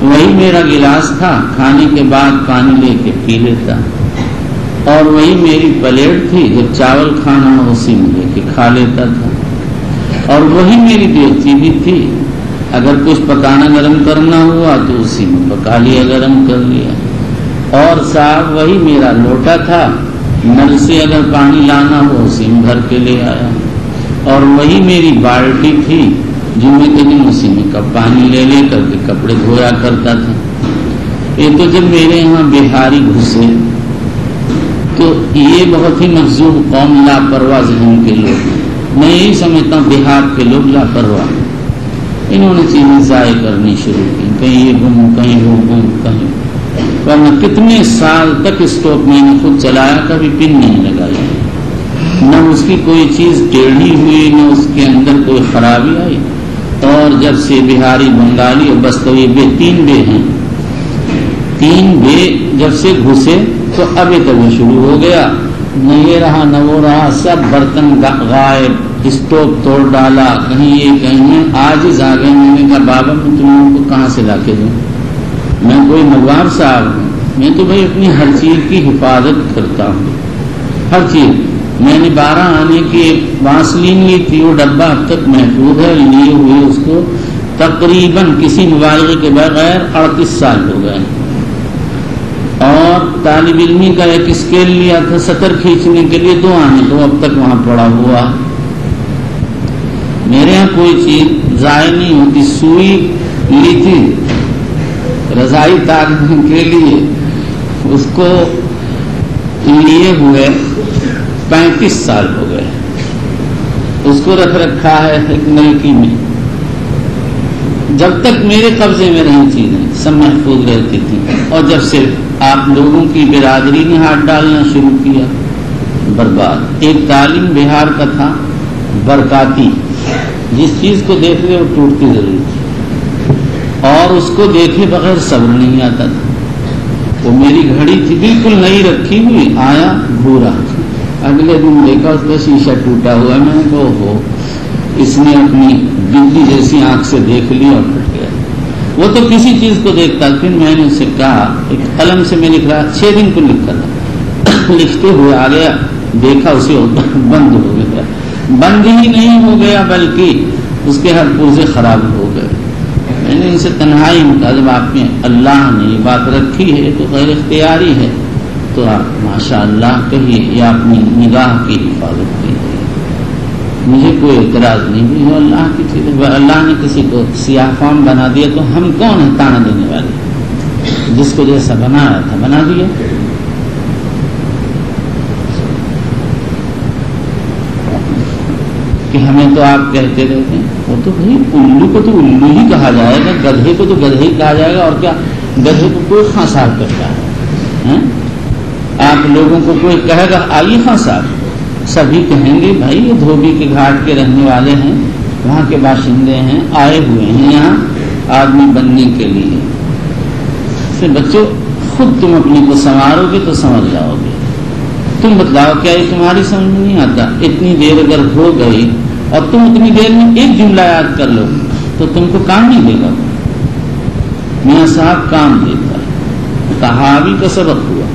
وہی میرا گلاس تھا، کھانے کے بعد پانی لے کے پی لیتا. اور وہی میری پلیٹ تھی، جب چاول کھانا ہو اسی میں لے کے کھا لیتا تھا. اور وہی میری دیگچی بھی تھی، اگر کچھ پکانا گرم کرنا ہوا تو اسی میں پکا لیا، گرم کر لیا. اور صاحب وہی میرا لوٹا تھا، نل سے اگر پانی لانا ہو اسی میں بھر کے لے آیا. اور وہی میری بالٹی تھی، جمعے کے دن اسی میں پانی لے لے کر کے کپڑے دھویا کرتا تھا. یہ تو جب میرے یہاں بہاری گھسے تو یہ بہت ہی مخزوم قوم، لاپرواہ ذہن کے لوگ. میں یہی سمجھتا ہوں بہار کے لوگ لاپرواہ. انہوں نے چیزیں ضائع کرنی شروع کی، کہیں یہ گم، کہیں وہ گم، کہیں. ورنہ کتنے سال تک اسٹوو میں نے خود چلایا، کبھی پن نہیں لگائی، نہ اس کی کوئی چیز ٹیڑھی ہوئی، نہ اس کے اندر کوئی خرابی آئی. اور جب سے بہاری، بنگالی اور بستوی بے 3 بے ہیں، 3 بے جب سے گھسے تو ابھی تک شروع ہو گیا. نہ یہ رہا نہ وہ رہا، سب برتن غائب، اسٹوو توڑ ڈالا، کہیں یہ کہیں. آج ہی آ گئے. میں نے کہا بابا میں تم لوگوں کو کہاں سے لا کے دوں؟ میں کوئی نواب صاحب ہوں؟ میں تو بھائی اپنی ہر چیز کی حفاظت کرتا ہوں، ہر چیز. میں نے 12 آنے کی واسلین لی تھی، وہ ڈبہ اب تک محفوظ ہے، لیے ہوئے اس کو تقریباً کسی مبالغے کے بغیر 38 سال ہو گئے. اور طالب علمی کا ایک اسکیل لیا تھا سطر کھینچنے کے لیے 2 آنے، تو اب تک وہاں پڑا ہوا. میرے یہاں کوئی چیز ضائع نہیں ہوتی. سوئی لی تھی رضائی تارنے کے لیے، اس کو لیے ہوئے 35 سال ہو گئے. اس کو رکھ رکھا ہے ایک نلکی میں. جب تک میرے قبضے میں رہی چیزیں سب محفوظ رہتی تھی. اور جب سے آپ لوگوں کی برادری نے ہاتھ ڈالنا شروع کیا، برباد. ایک تعلیم بہار کا تھا برکاتی، جس چیز کو دیکھ لے وہ ٹوٹتی ضرور تھی، اور اس کو دیکھے بغیر صبر نہیں آتا تھا. وہ میری گھڑی تھی بالکل نئی رکھی ہوئی، آیا بھورا. اگلے دن دیکھا اس کا شیشہ ٹوٹا ہوا. میں نے کہا ہو، اس نے اپنی بجلی جیسی آنکھ سے دیکھ لی اور پھٹ گیا. وہ تو کسی چیز کو دیکھتا. پھر میں نے اسے کہا، ایک قلم سے میں لکھ رہا، 6 دن کو لکھا تھا، لکھتے ہوئے آ گیا، دیکھا اسے بند ہو گیا. بند ہی نہیں ہو گیا بلکہ اس کے ہر پرزے خراب ہو گئے. میں نے ان سے تنہائی میں کہا، جب آپ نے اللہ نے یہ بات رکھی ہے تو غیر اختیاری ہے، تو آپ ماشاء اللہ کہیے، یا اپنی نگاہ کی حفاظت کیجیے. مجھے کوئی اعتراض نہیں بھی، جو اللہ کی چیز ہے. اللہ نے کسی کو سیاہ فام بنا دیا تو ہم کون ہیں تانا دینے والے؟ جس کو جیسا بنایا تھا بنا دیا. کہ ہمیں تو آپ کہتے رہتے ہیں. وہ تو بھائی الو کو تو الو ہی کہا جائے گا، گدھے کو تو گدھے ہی کہا جائے گا. اور کیا گدھے کو کوئی خاں صاحب کرتا ہے؟ آپ لوگوں کو کوئی کہے گا آئیے خاں صاحب، سبھی کہیں گے بھائی یہ دھوبی کے گھاٹ کے رہنے والے ہیں، وہاں کے باشندے ہیں، آئے ہوئے ہیں یہاں آدمی بننے کے لیے. سے بچوں خود تم اپنی کو سنوارو گے تو سمجھ جاؤ گے. تم بتلاؤ کیا یہ تمہاری سمجھ میں نہیں آتا؟ اتنی دیر اگر ہو گئی اور تم اتنی دیر میں ایک جملہ یاد کر لو تو تم کو کام نہیں دے گا. میاں صاحب کام دیتا ہے. صحابی کا سبق ہوا،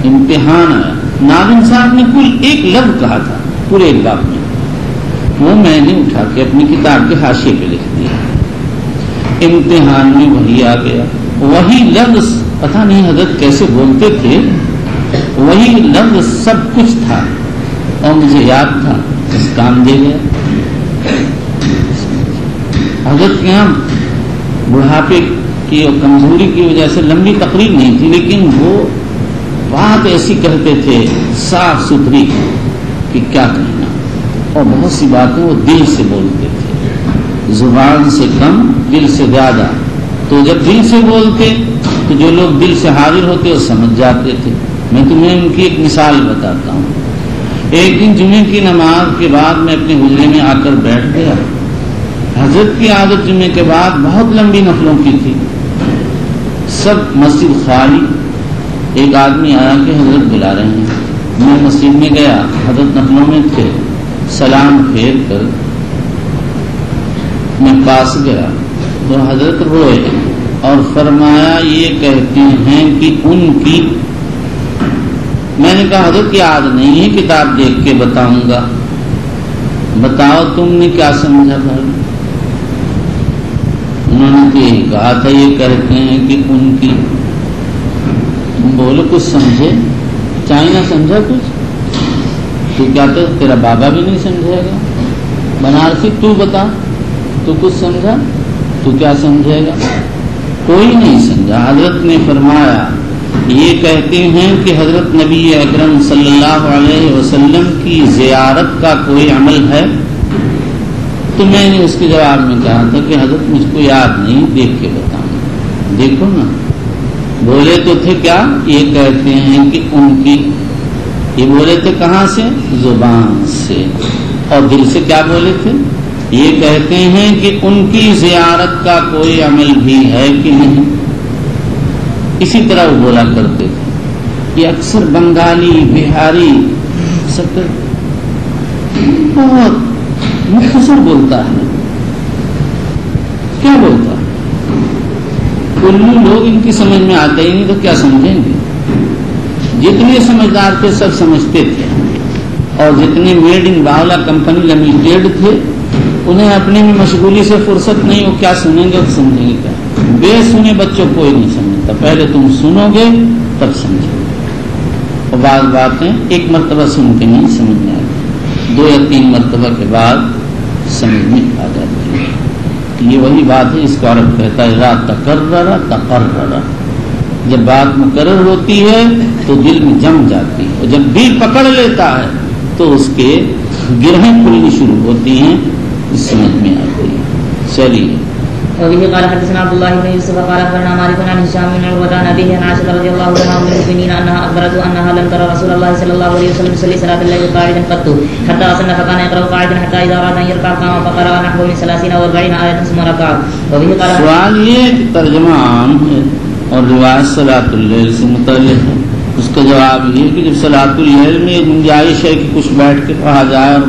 امتحان آیا، ناظم صاحب نے کل 1 لفظ کہا تھا پورے ایک باب میں، وہ میں نے اٹھا کے اپنی کتاب کے حاشیے پہ لکھ دیا. امتحان میں وہی آ گیا، وہی لفظ. پتہ نہیں حضرت کیسے بولتے تھے، وہی لفظ سب کچھ تھا اور مجھے یاد تھا، اس کام دے گیا. حضرت کے یہاں بڑھاپے کی اور کمزوری کی وجہ سے لمبی تقریر نہیں تھی، لیکن وہ بات ایسی کہتے تھے صاف ستھری کہ کیا کہنا. اور بہت سی باتیں وہ دل سے بولتے تھے، زبان سے کم دل سے زیادہ. تو جب دل سے بولتے تو جو لوگ دل سے حاضر ہوتے وہ سمجھ جاتے تھے. میں تمہیں ان کی ایک مثال بتاتا ہوں. ایک دن جمعے کی نماز کے بعد میں اپنے حجرے میں آ کر بیٹھ گیا. حضرت کی عادت جمعے کے بعد بہت لمبی نفلوں کی تھی، سب مسجد خالی، ایک آدمی آیا کہ حضرت بلا رہے ہیں، میں مسجد میں گیا، حضرت نفلوں میں تھے، سلام پھیر کر میں پاس گیا تو حضرت روئے اور فرمایا یہ کہتے ہیں کہ ان کی، میں نے کہا حضرت کی یاد نہیں ہے، کتاب دیکھ کے بتاؤں گا، بتاؤ تم نے کیا سمجھا بھائی؟ انہوں نے تو یہی کہا تھا یہ کہتے ہیں کہ ان کی، تم بولو کچھ سمجھے؟ چاہے نہ سمجھا کچھ تو کیا تو تیرا بابا بھی نہیں سمجھے گا، بنارسی تو بتا، تو کچھ سمجھا؟ تو کیا سمجھے گا؟ کوئی نہیں سمجھا۔ حضرت نے فرمایا یہ کہتے ہیں کہ حضرت نبی اکرم صلی اللہ علیہ وسلم کی زیارت کا کوئی عمل ہے؟ تو میں نے اس کے جواب میں کہا تھا کہ حضرت مجھ کو یاد نہیں، دیکھ کے بتاؤں۔ دیکھو نا، بولے تو تھے کیا؟ یہ کہتے ہیں کہ ان کی، یہ بولے تھے کہاں سے؟ زبان سے، اور دل سے کیا بولے تھے؟ یہ کہتے ہیں کہ ان کی زیارت کا کوئی عمل بھی ہے کہ نہیں؟ اسی طرح وہ بولا کرتے تھے۔ یہ اکثر بنگالی، بہاری سب بہت مختصر بولتا ہے، کیا بولتا ہے؟ کلو لوگ ان کی سمجھ میں آتے ہی نہیں تو کیا سمجھیں گے؟ جتنے سمجھدار تھے سب سمجھتے تھے، اور جتنے میڈ ان باولا کمپنی لمیٹیڈ تھے انہیں اپنے میں مشغولی سے فرصت نہیں، وہ کیا سنیں گے اور سمجھیں گے کیا؟ بے سنے بچوں کوئی نہیں سمجھتا، پہلے تم سنو گے تب سمجھو گے، اور بعض باتیں ایک مرتبہ سن کے نہیں سمجھ میں آتی، 2 یا 3 مرتبہ کے بعد سمجھ میں آ جاتی ہے۔ یہ وہی بات ہے اس کو عرب کہتا ہے اذا تکرر تقرر، جب بات مقرر ہوتی ہے تو دل میں جم جاتی ہے، اور جب دل پکڑ لیتا ہے تو اس کے گرہیں کھلنی شروع ہوتی ہیں، سمجھ میں آتی ہے۔ چلیے وبه قال حدثنا عبد الله بن يوسف قال اخبرنا مالك عن هشام بن عروة عن أبيه عن عائشة رضي الله عنها أم المؤمنين أنها أخبرته أنها لم ترى رسول الله صلى الله عليه وسلم يصلي صلاة الليل قاعدا قط حتى أصلى فكان يقرأ قاعدا حتى إذا أراد أن يركع قام فقرأ نحو من 30 أو 40 آية ثم ركع۔ وبه قال سوال یہ کہ ترجمہ عام ہے اور روایت صلاۃ اللیل سے متعلق ہے، اس کا جواب یہ کہ جب صلاۃ اللیل میں گنجائش ہے کہ کچھ بیٹھ کے پڑھا جائے اور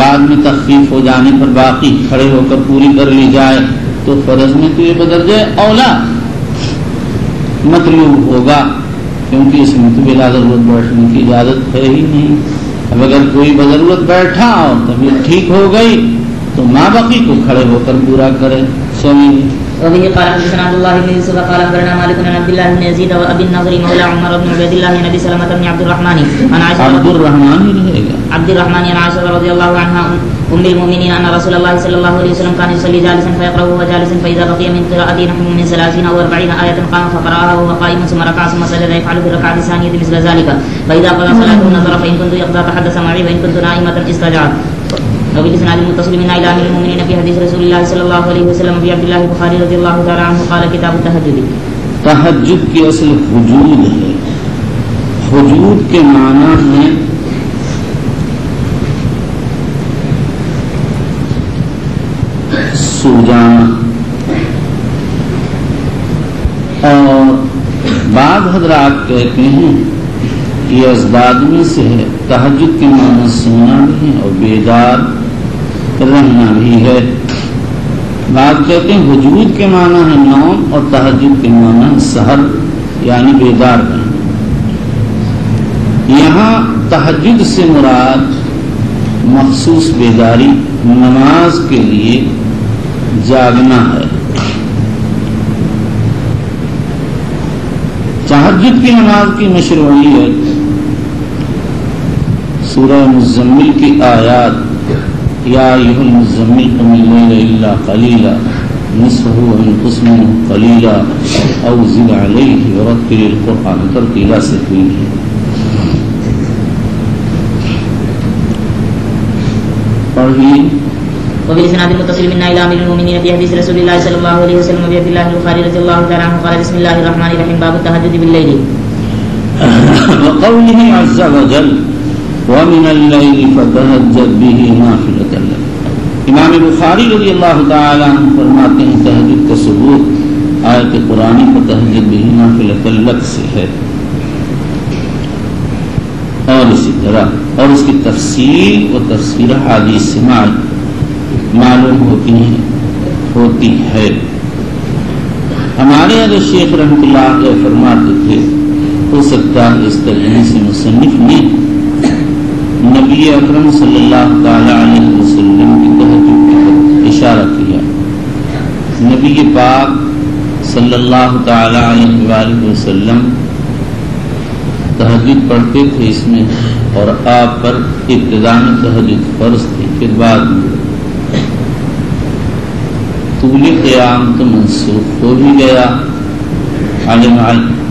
بعد میں تخفیف ہو جانے پر باقی کھڑے ہو کر پوری کر لی جائے تو فرض میں تو یہ بدرجہ اولا مطلوب ہوگا، کیونکہ اس میں تو بلا ضرورت بیٹھنے کی اجازت ہے ہی نہیں۔ اب اگر کوئی بضرورت بیٹھا اور طبیعت ٹھیک ہو گئی تو ماں باقی کو کھڑے ہو کر پورا کرے۔ چلیے وبه قال حدثنا عبد الله بن يوسف قال اخبرنا مالك عن عبد الله بن يزيد وابي النضر مولى عمر بن عبيد الله عن ابي سلمة بن عبد الرحمن عن عائشة عبد الرحمن ہی رہے گا، عبد الرحمن عن عائشة رضي الله عنها ام المؤمنين ان رسول الله صلى الله عليه وسلم كان يصلي جالسا فيقرأ وهو جالس فاذا بقي من قراءته نحو من 30 او 40 آية قام فقرأها وهو قائم ثم ركع ثم سجد يفعل في الركعة الثانية مثل ذلك فاذا قضى صلاته نظر فان كنت يقضى تحدث معي وان كنت نائمة استرجع۔ وبالإسناد المتصل من إلى أمير المؤمنين في حديث رسول الله صلى الله عليه وسلم في عبد الله البخاري رضي الله تعالى عنه قال كتاب التهجد۔ تہجد کی اصل حجود ہے، حجود کے معنی ہے سو جانا، اور بعض حضرات کہتے ہیں یہ ازداد میں سے ہے، تہجد کے معنی سونا بھی ہے اور بیدار رہنا بھی ہے۔ بعض کہتے ہیں حجود کے معنی ہے نوم اور تہجد کے معنی ہے سحر یعنی بیدار رہنا۔ یہاں تہجد سے مراد مخصوص بیداری، نماز کے لیے جاگنا ہے۔ تہجد کی نماز کی مشروعیت سورہ مزمل کی آیات یا ایھا المزمل قم اللیل الا قلیلا نصفہ او انقص منہ قلیلا او زد علیہ ورتل القرآن ترتیلا سے ہوئی ہے۔ پڑھیے وبالإسناد المتصل من إلى أمير المؤمنين في حديث رسول الله صلى الله عليه وسلم وفي عبد الله البخاري رضي الله تعالى عنه قال بسم الله الرحمن الرحيم باب التهجد بالليل وقوله عز وجل ومن الليل فتهجد به نافلة لك۔ امام بخاری رضی اللہ تعالی عنہ فرماتے ہیں تہجد کا ثبوت آیت قرآنی کو تہجد بھی نافلۃ لک سے ہے، اور اسی طرح اور اس کی تفصیل و تفسیر حدیث سے معلوم ہوتی ہے۔ ہمارے حضرت شیخ رحمۃ اللہ علیہ فرماتے تھے ہو سکتا ہے اس ترجمے سے مصنف نے نبی اکرم صلی اللہ تعالی علیہ وسلم کی تہجد کی اشارہ کیا۔ نبی پاک صلی اللہ تعالی علیہ وآلہ وسلم تہجد پڑھتے تھے اس میں، اور آپ پر ابتداء میں تہجد فرض تھی، پھر بعد میں طول قیام تو منسوخ ہو بھی گیا،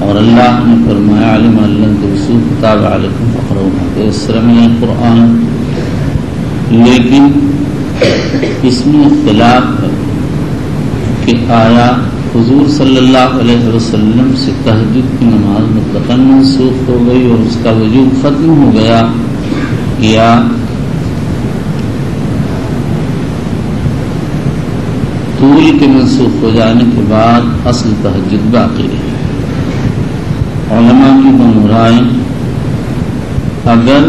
اور اللہ نے فرمایا علم علم ترسوخ کتاب علیکم فقرؤوا تیسر من القرآن، لیکن اس میں اختلاف ہے کہ آیا حضور صلی اللہ علیہ وسلم سے تہجد کی نماز مطلقاً منسوخ ہو گئی اور اس کا وجوب ختم ہو گیا، یا طول کے منسوخ ہو جانے کے بعد اصل تہجد باقی ہے۔ علماء کی دونوں رائے، اگر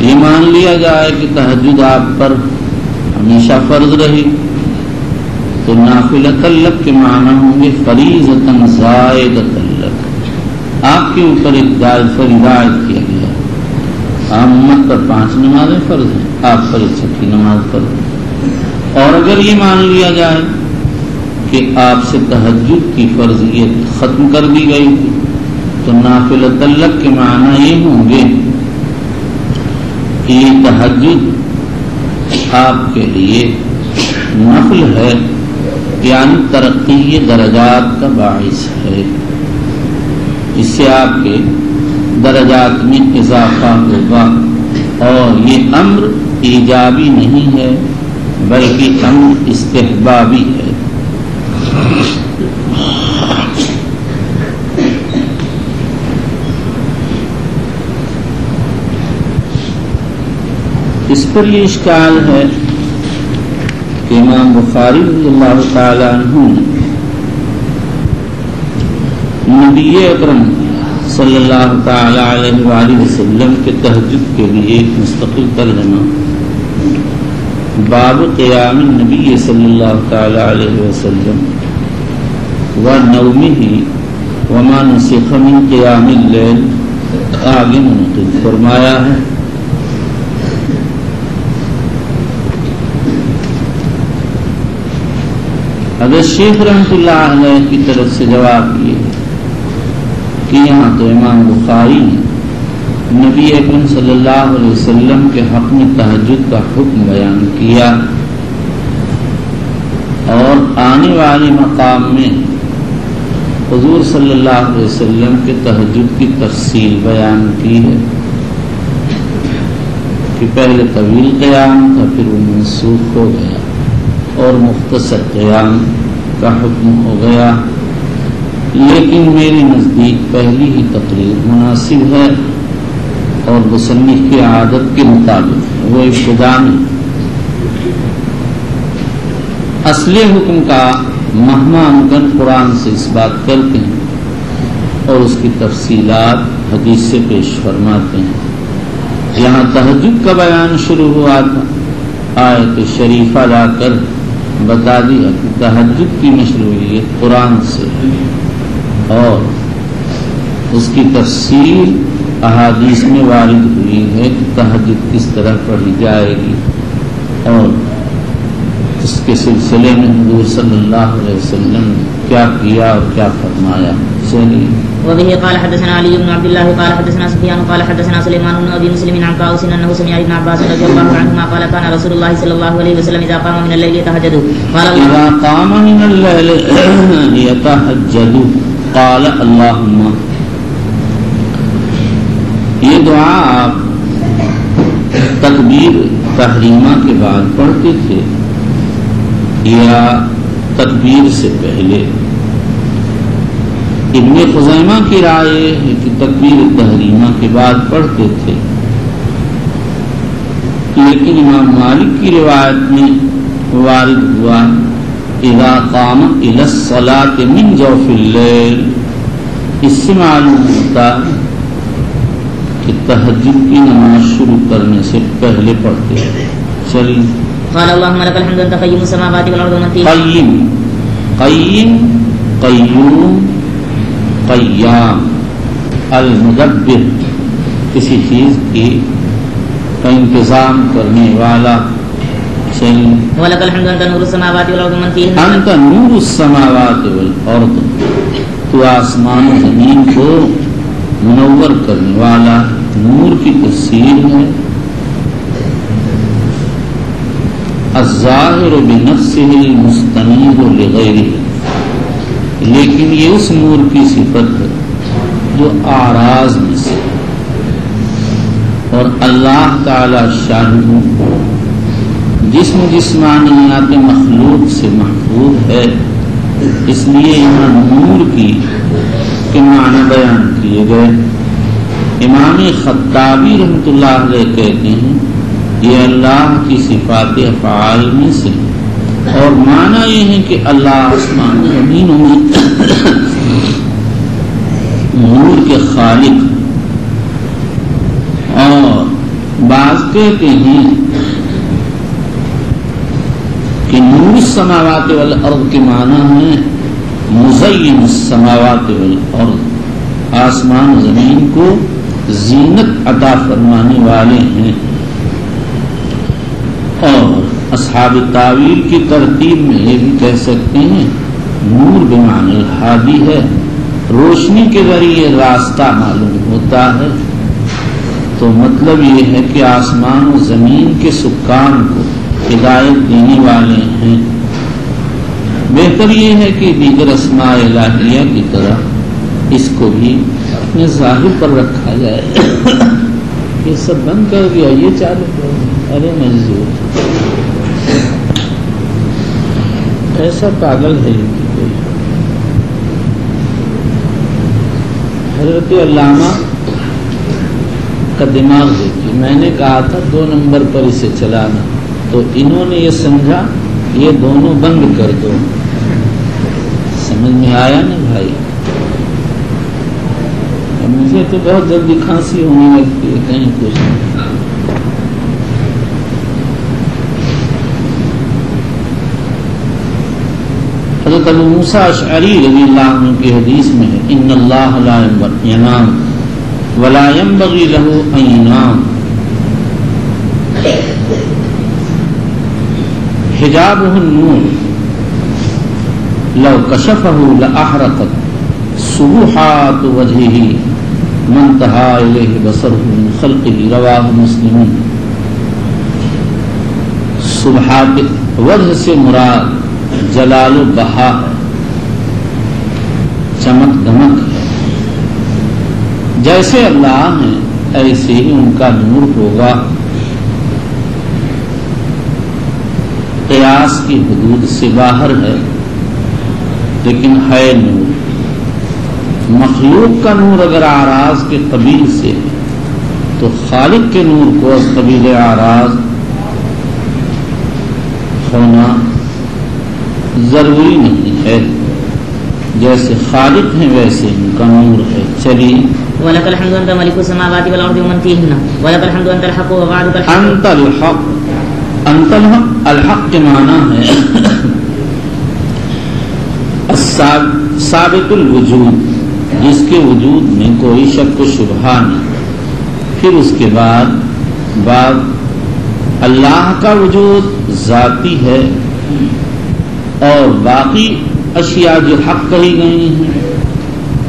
یہ مان لیا جائے کہ تہجد آپ پر ہمیشہ فرض رہی تو نافلۃ لک کے معنی ہوں گے فریضۃ زائدۃ لک، آپ کے اوپر ایک فریضہ عائد کیا گیا۔ عام امت پر 5 نمازیں فرض ہیں، آپ پر 6 نماز فرض ہے۔ اور اگر یہ مان لیا جائے کہ آپ سے تہجد کی فرضیت ختم کر دی گئی تھی تو نافلۃ لک کے معنی یہ ہوں گے کہ یہ تہجد آپ کے لیے نفل ہے، یعنی ترقی درجات کا باعث ہے، اس سے آپ کے درجات میں اضافہ ہوگا، اور یہ امر ایجابی نہیں ہے بلکہ امر استحبابی ہے۔ اس پر یہ اشکال ہے کہ امام بخاری رضی اللہ تعالی عنہ نبی اکرم صلی اللہ تعالی علیہ وآلہ وسلم کے تہجد کے لیے ایک مستقل ترجمہ باب قیام النبی صلی اللہ تعالی علیہ وسلم و نومہ وما نسخ من قیام اللیل آگے منعقد فرمایا ہے۔ حضرت شیخ رحمۃ اللہ علیہ کی طرف سے جواب یہ ہے کہ یہاں تو امام بخاری نے نبی اکرم صلی اللہ علیہ وسلم کے حق میں تہجد کا حکم بیان کیا، اور آنے والے مقام میں حضور صلی اللہ علیہ وسلم کے تہجد کی تفصیل بیان کی ہے کہ پہلے طویل قیام تھا، پھر وہ منسوخ ہو گیا اور مختصر قیام کا حکم ہو گیا، لیکن میرے نزدیک پہلی ہی تقریر مناسب ہے، اور مصنف کی عادت کے مطابق وہ ابتداء میں اصل حکم کا مہما امکن قرآن سے اس بات کرتے ہیں اور اس کی تفصیلات حدیث سے پیش فرماتے ہیں۔ یہاں تہجد کا بیان شروع ہوا تھا، آیت شریفہ لا کر بتا دیا کہ تہجد کی مشروعیت قرآن سے ہے، اور اس کی تفصیل احادیث میں وارد ہوئی ہے کہ تہجد کس طرح پڑھی جائے گی، اور اس کے سلسلے میں حضور صلی اللہ علیہ وسلم نے کیا کیا اور کیا فرمایا۔ چلیے۔ وبه قال حدثنا علي بن عبد الله قال حدثنا سفيان قال حدثنا سليمان بن ابي مسلم عن طاووس انه سمع ابن عباس رضي الله عنهما قال كان رسول الله صلى الله عليه وسلم اذا قام من الليل يتهجد قال اذا قام من الليل يتهجد قال اللهم، یہ دعا آپ تکبیر تحریمہ کے بعد پڑھتے تھے یا تکبیر سے پہلے؟ ابن خزیمہ کی رائے ہے کہ تکبیر تحریمہ کے بعد پڑھتے تھے، لیکن امام مالک کی روایت میں وارد ہوا اذا قام الى الصلاة من جوف اللیل، اس سے معلوم ہوتا کہ تہجد کی نماز شروع کرنے سے پہلے پڑھتے ہیں. چلیے. قال اللهم لك الحمد انت قيم السماوات والارض ومن فيهن. قیم قیوم قیام، المدبر کسی چیز کی کا انتظام کرنے والا. چلیے. ولك الحمد انت نور السماوات والارض ومن فيهن. انت نور السماوات والارض، تو آسمان و زمین کو منور کرنے والا. نور کی تفسیر ہے الظاہر بنفسه المستنیر لغیرہ، لیکن یہ اس نور کی صفت ہے جو اعراض میں سے، اور اللہ تعالی شانہ جسم جسمانیات مخلوق سے محفوظ ہے. اس لیے یہاں نور کی کے معنی بیان کیے گئے. امام خطابی رحمۃ اللہ علیہ کہتے ہیں یہ اللہ کی صفات افعال میں سے، اور معنی یہ ہے کہ اللہ آسمان زمینوں میں نور کے خالق. اور بعض کہتے ہیں کہ نور السماوات والارض کے معنی ہے مزین السماوات والارض، آسمان و زمین کو زینت عطا فرمانے والے ہیں. اور اصحاب تعویل کی ترتیب میں یہ بھی کہہ سکتے ہیں نور بمعنی الہادی ہے، روشنی کے ذریعے راستہ معلوم ہوتا ہے. تو مطلب یہ ہے کہ آسمان و زمین کے سکان کو ہدایت دینے والے ہیں. بہتر یہ ہے کہ دیگر اسماء الہیہ کی طرح اس کو بھی اپنے ظاہر پر رکھا جائے. یہ سب بند کر دیا، یہ چالو کر دیا. ارے منظور ایسا پاگل ہے کوئی. حضرت علامہ کا دماغ دیکھیے. میں نے کہا تھا 2 نمبر پر اسے چلانا، تو انہوں نے یہ سمجھا یہ دونوں بند کر دو. سمجھ میں آیا نا بھائی؟ مجھے تو بہت جلدی کھانسی ہونے لگتی ہے کہیں کچھ. حضرت ابو موسیٰ اشعری رضی اللہ عنہ کی حدیث میں ہے ان اللہ لا ینام ولا ينبغي له ان ينام. حجابه النور لو كشفه لأحرقت سبحات وجهه ما انتهى إليه بصره من خلقه. رواه مسلم. سبحات وجہ سے مراد جلال و بہا ہے، چمک دمک ہے. جیسے اللہ ہیں ایسے ہی ان کا نور ہوگا. قیاس کی حدود سے باہر ہے لیکن ہے نور. مخلوق کا نور اگر اعراض کے قبیل سے ہے تو خالق کے نور کو از قبیل اعراض ہونا ضروری نہیں ہے. جیسے خالق ہیں ویسے ان کا نور ہے. چلیے. وَلَكَ الْحَمْدُ أَنْتَ مَلِكُ السَّمَاوَاتِ وَالْأَرْضِ وَمَنْ فِيهِنَّ وَلَكَ الْحَمْدُ أَنْتَ الْحَقُّ وَوَعْدُكَ الْحَقُّ. انت الحق. انت الحق، الحق کے معنی ہے ثابت الوجود، جس کے وجود میں کوئی شک و شبہ نہیں. پھر اس کے بعد اللہ کا وجود ذاتی ہے، اور باقی اشیاء جو حق کہی گئی ہیں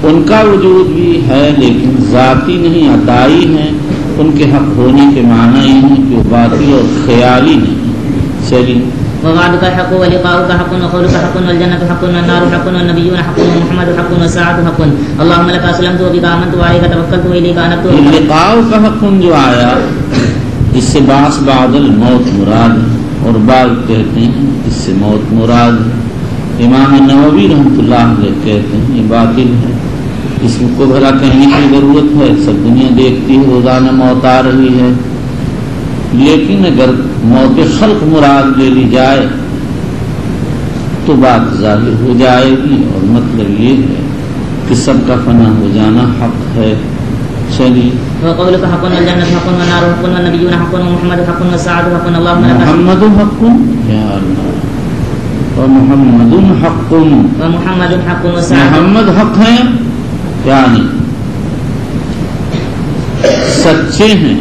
ان کا وجود بھی ہے لیکن ذاتی نہیں، عطائی ہیں. ان کے حق ہونے کے معنی یہ نہیں کہ وہ باقی اور خیالی نہیں. چلیے. ووعدك حق ولقاؤك حق وقولك حق والجنة حق والنار حق والنبيون حق ومحمد حق والساعة حق. اللهم لك أسلمت وبك آمنت وعليك توكلت وإليك أنبت. لقاؤ کا حق جو آیا اس سے بعث بعد الموت مراد ہے، اور بعض کہتے ہیں اس سے موت مراد ہے. امام نووی رحمۃ اللہ علیہ کہتے ہیں یہ باطل ہے. اس کو بھلا کہنے کی ضرورت ہے؟ سب دنیا دیکھتی ہے روزانہ موت آ رہی ہے. لیکن اگر موت خلق مراد لے لی جائے تو بات ظاہر ہو جائے گی، اور مطلب یہ ہے کہ سب کا فنا ہو جانا حق ہے۔ چلیے وقولك حق والجنة حق والنار حق والنبيون حق ومحمد حق والساعة حق اللهم لك محمد حق یا اللہ، ومحمد حق، ومحمد حق والساعة محمد حق ہے یعنی سچے ہیں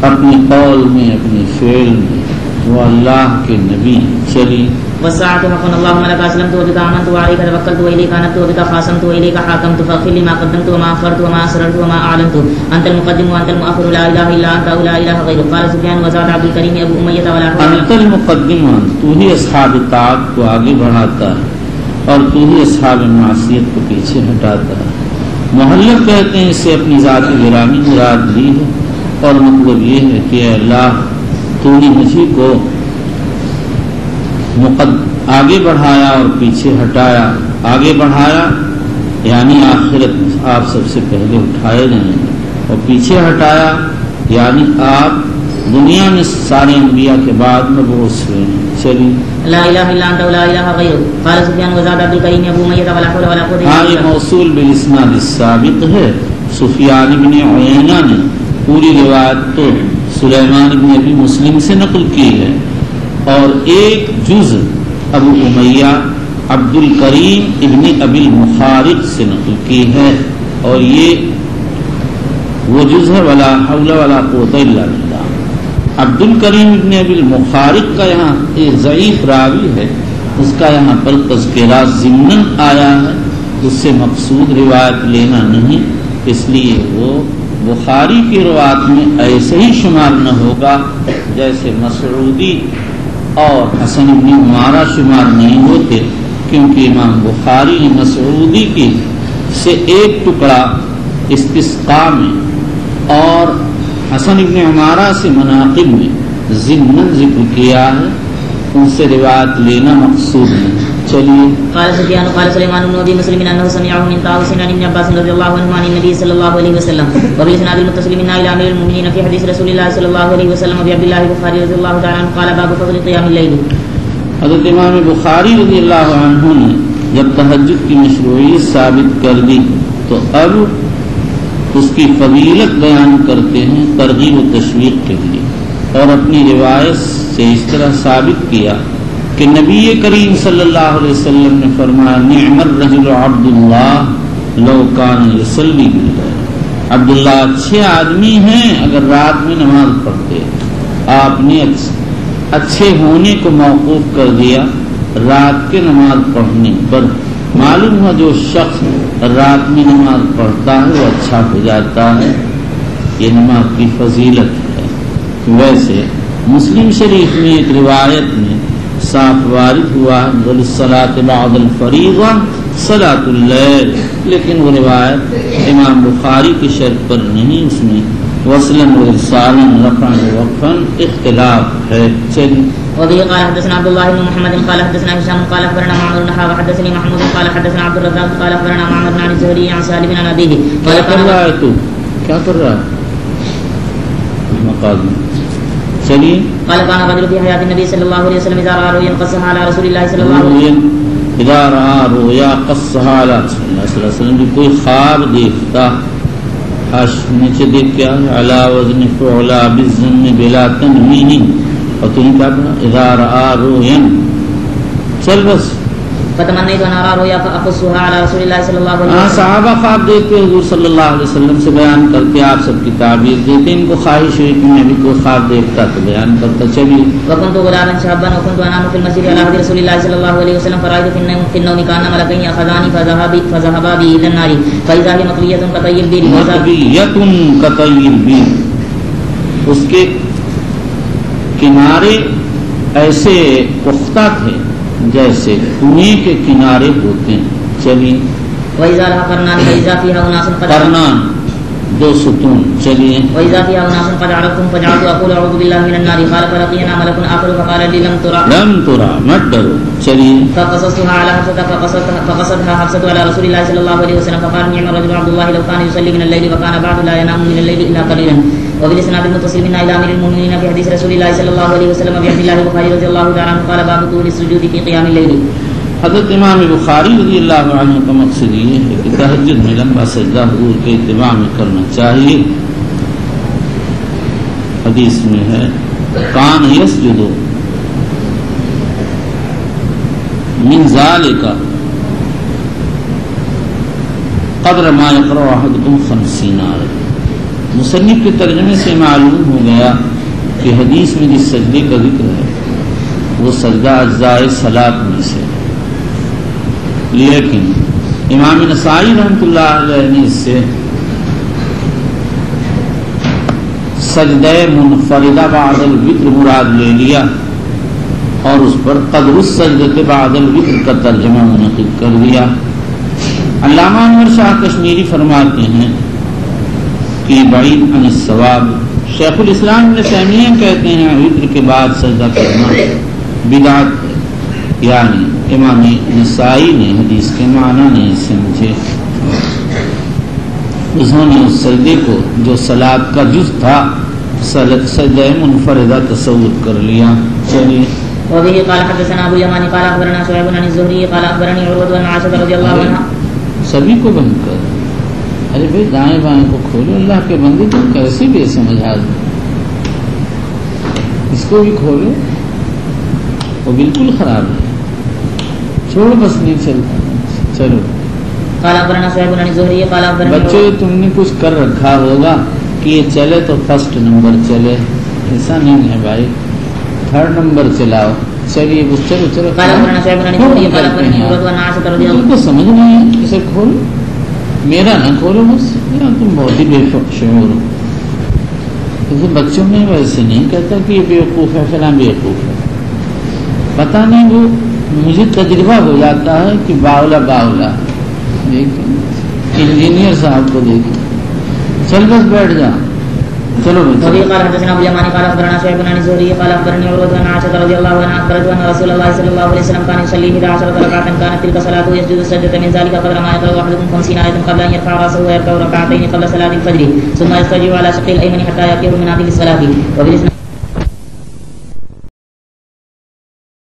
اپنی قول میں، اپنی فعل میں، وہ اللہ کے نبی۔ چلی والساعة حق اللهم لك أسلمت وبك آمنت وعليك توكلت وإليك أنبت وبك خاصمت وإليك حاكمت فاغفر لي ما قدمت وما أخرت وما أسررت وما أعلنت أنت المقدم وأنت المؤخر لا إله إلا أنت ولا إله غيرك۔ قال سفيان وزاد عبد الكريم أبو أمية ولا حول انت المقدم، تو ہی اصحاب طاعت کو آگے بڑھاتا ہے اور تو ہی اصحاب معصیت کو پیچھے ہٹاتا ہے۔ محلق کہتے ہیں، اس سے اپنی ذات گرامی مراد لی ہے، اور مطلب یہ ہے کہ اے اللہ تو نے مجھے کو آگے بڑھایا اور پیچھے ہٹایا۔ آگے بڑھایا یعنی آخرت میں آپ سب سے پہلے اٹھائے جائیں گے، اور پیچھے ہٹایا یعنی آپ دنیا میں سارے انبیاء کے بعد مبعوث ہوئے ہیں۔ چلیے لا الہ الا انت ولا الہ غیرک۔ قال سفیان وزاد عبد الکریم ابو امیہ ولا حول ولا قوت الا باللہ۔ یہ موصول بالاسناد السابق ہے۔ سفیان بن عیینہ نے پوری روایت تو سلیمان بن ابی مسلم سے نقل کی ہے، اور ایک جز ابو امیہ عبد الکریم ابن ابی المخارق سے نقل کی ہے، اور یہ وہ جز ہے ولا حول ولا قوت الا باللہ۔ عبد الکریم ابن ابی المخارق کا یہاں ایک ضعیف راوی ہے، اس کا یہاں پر تذکرہ ضمناً آیا ہے، اس سے مقصود روایت لینا نہیں، اس لیے وہ بخاری کی روایت میں ایسے ہی شمار نہ ہوگا جیسے مسعودی اور حسن بن عمارہ شمار نہیں ہوتے، کیونکہ امام بخاری نے مسعودی کی سے ایک ٹکڑا استسقاء میں اور حسن بن عمارہ سے مناقب میں ضمن ذکر کیا ہے، ان سے روایت لینا مقصود ہے۔ چلیے قال سفيان قال سليمان بن ابي مسلم انه سمعه من طاووس عن ابن عباس رضي الله عنه عن النبي صلى الله عليه وسلم وبالاسناد المتصل منا الى امير المؤمنين في حديث رسول الله صلى الله عليه وسلم ابي عبد الله البخاري رضي الله تعالى عنه قال باب فضل قيام الليل۔ حضرت امام بخاری رضی اللہ عنہ نے جب تہجد کی مشروعیت ثابت کر دی تو اب اس کی فضیلت بیان کرتے ہیں ترغیب و تشویق کے لیے، اور اپنی روایت سے اس طرح ثابت کیا کہ نبی کریم صلی اللہ علیہ وسلم نے فرمایا نعم الرجل عبد اللہ لو کان یصلی باللیل۔ عبداللہ اچھے آدمی ہیں اگر رات میں نماز پڑھتے۔ آپ نے اچھے ہونے کو موقوف کر دیا رات کے نماز پڑھنے پر۔ معلوم ہوا جو شخص رات میں نماز پڑھتا ہے وہ اچھا ہو جاتا ہے، یہ نماز کی فضیلت ہے۔ ویسے مسلم شریف میں ایک روایت میں صاف وارد ہوا الصلاۃ بعد الفریضہ صلاۃ اللیل، لیکن وہ روایت امام بخاری کی شرط پر نہیں، اس میں وصلاً و ارسالاً رفعاً و وقفاً اختلاف ہے۔ چلیے وبه قال حدثنا عبد الله بن محمد قال حدثنا هشام قال اخبرنا معمر بن حاتم وحدثني محمود قال حدثنا عبد الرزاق قال اخبرنا معمر بن الزهري عن سالم بن ابيه قال کیا کر رہا ہے تو کیا کر رہا ہے مقام؟ چلیے قال كان رجل في حياة النبي صلى الله عليه وسلم اذا رأى رؤيا قصها على رسول الله صلى الله عليه وسلم اذا رأى رؤيا قصها على رسول الله صلی اللہ علیہ وسلم، کوئی خواب دیکھتا نیچے دیکھ کیا علی وزن فعلا بالظن بلا تنوین، اور تو نے کیا کہا اذا رأى رؤيا، چل بس فتمنيت ان ارى رؤيا فاقصها على رسول الله صلى الله عليه وسلم۔ صحابہ خواب دیکھتے حضور صلی اللہ علیہ وسلم سے بیان کرتے، آپ سب کی تعبیر دیتے، ان کو خواہش ہوئی کہ میں بھی کوئی خواب دیکھتا تو بیان کرتا۔ چلیے وكنت غلاما شابا وكنت انام في المسجد على عهد رسول الله صلى الله عليه وسلم فرايت في النوم كان ملكين اخذاني فذهبا بي الى النار فاذا هي مطويه كطي البير، مطويه كطي البير، اس کے کنارے ایسے پختہ تھے جیسے کنویں کے کنارے ہوتے ہیں۔ چلیے وَإِذَا لَهَا قَرْنَانِ فَإِذَا فِيهَا أُنَاسٌ قَدْ قرنان 2 ستون. چلیے. وإذا فيها أناس قد عرفتهم فجعلت أقول أعوذ بالله من النار قال فلقينا ملك آخر فقال لي لم ترى مت ڈرو. چلیے. فقصصتها على حفصة فقصدها حفصة على رسول الله صلى الله عليه وسلم فقال نعم الرجل عبد الله لو كان يصلي من الليل وكان بعد لا ينام من الليل إلا قليلا. وبالإسناد المتصل منا إلى أمير المؤمنين في حديث رسول الله صلى الله عليه وسلم بعبد الله البخاري رضي الله تعالى عنه قال باب طول السجود في قيام الليل. حضرت امام بخاری رضی اللہ عنہ کا مقصد یہ ہے کہ تہجد میں لمبا سجدہ حضور کے اتباع میں کرنا چاہیے. حدیث میں ہے کان یسجد من ذالک قدر ما یقرأ احدکم 50 آیۃ. مصنف کے ترجمے سے معلوم ہو گیا کہ حدیث میں جس سجدے کا ذکر ہے وہ سجدہ اجزاء صلاۃ میں سے. لیکن امام نسائی رحمۃ اللہ علیہ نے اس سے سجدہ منفردہ بعد الوتر مراد لے لیا اور اس پر قدر السجدہ بعد الوتر کا ترجمہ منعقد کر دیا. علامہ انور شاہ کشمیری فرماتے ہیں کہ بعید عن الصواب. شیخ الاسلام ابن تیمیہ کہتے ہیں وتر کے بعد سجدہ کرنا بدعت. یعنی امام نسائی نے حدیث کے معنی نہیں سمجھے. انہوں نے اس سجدے کو جو صلاۃ کا جز تھا سجدہ منفردہ تصور کر لیا. چلیے. وبه قال حدثنا ابو اليماني قال اخبرنا شعيب عن الزهري قال اخبرني عروة بن عائشة رضي الله عنها. سبھی کو بند کر. ارے بھائی دائیں بائیں کو کھولو. اللہ کے بندے تم کیسے بے سمجھ آدمی. اس کو بھی کھولو. وہ بالکل خراب ہے. چھوڑ بس نہیں چلتا. چلو. بچوں تم نے کچھ کر رکھا ہوگا کہ یہ چلے تو فرسٹ نمبر چلے. ایسا نہیں ہے بھائی. 3rd نمبر چلاؤ. چلیے بس چلو چلو. تم کو سمجھ نہیں ہے اسے کھولو. میرا نہ کھولو بس. تم بہت ہی بے شعور ہو. بچوں میں ویسے نہیں کہتا کہ یہ بیوقوف ہے فلاں بیوقوف ہے. پتہ نہیں وہ مجھے تجربہ ہو جاتا ہے کہ باولا دیکھیں انجینئر صاحب کو دیکھیں. چل بس بیٹھ جا. چلو قال حدثنا ابو اليماني قال اخبرنا شعيب بن الزهري قال اخبرني عروة بن عائشة رضي الله عنها اخبرت ان رسول الله صلى الله عليه وسلم كان يصلي 11 ركعة كانت تلك صلاته يسجد السجدة من ذلك قدر ما يقرأ احدكم 50 آية قبل ان يرفع راسه ويركع ركعتين قبل صلاة الفجر ثم يستجيب على شقه الايمن حتى يقيه من هذه الصلاة.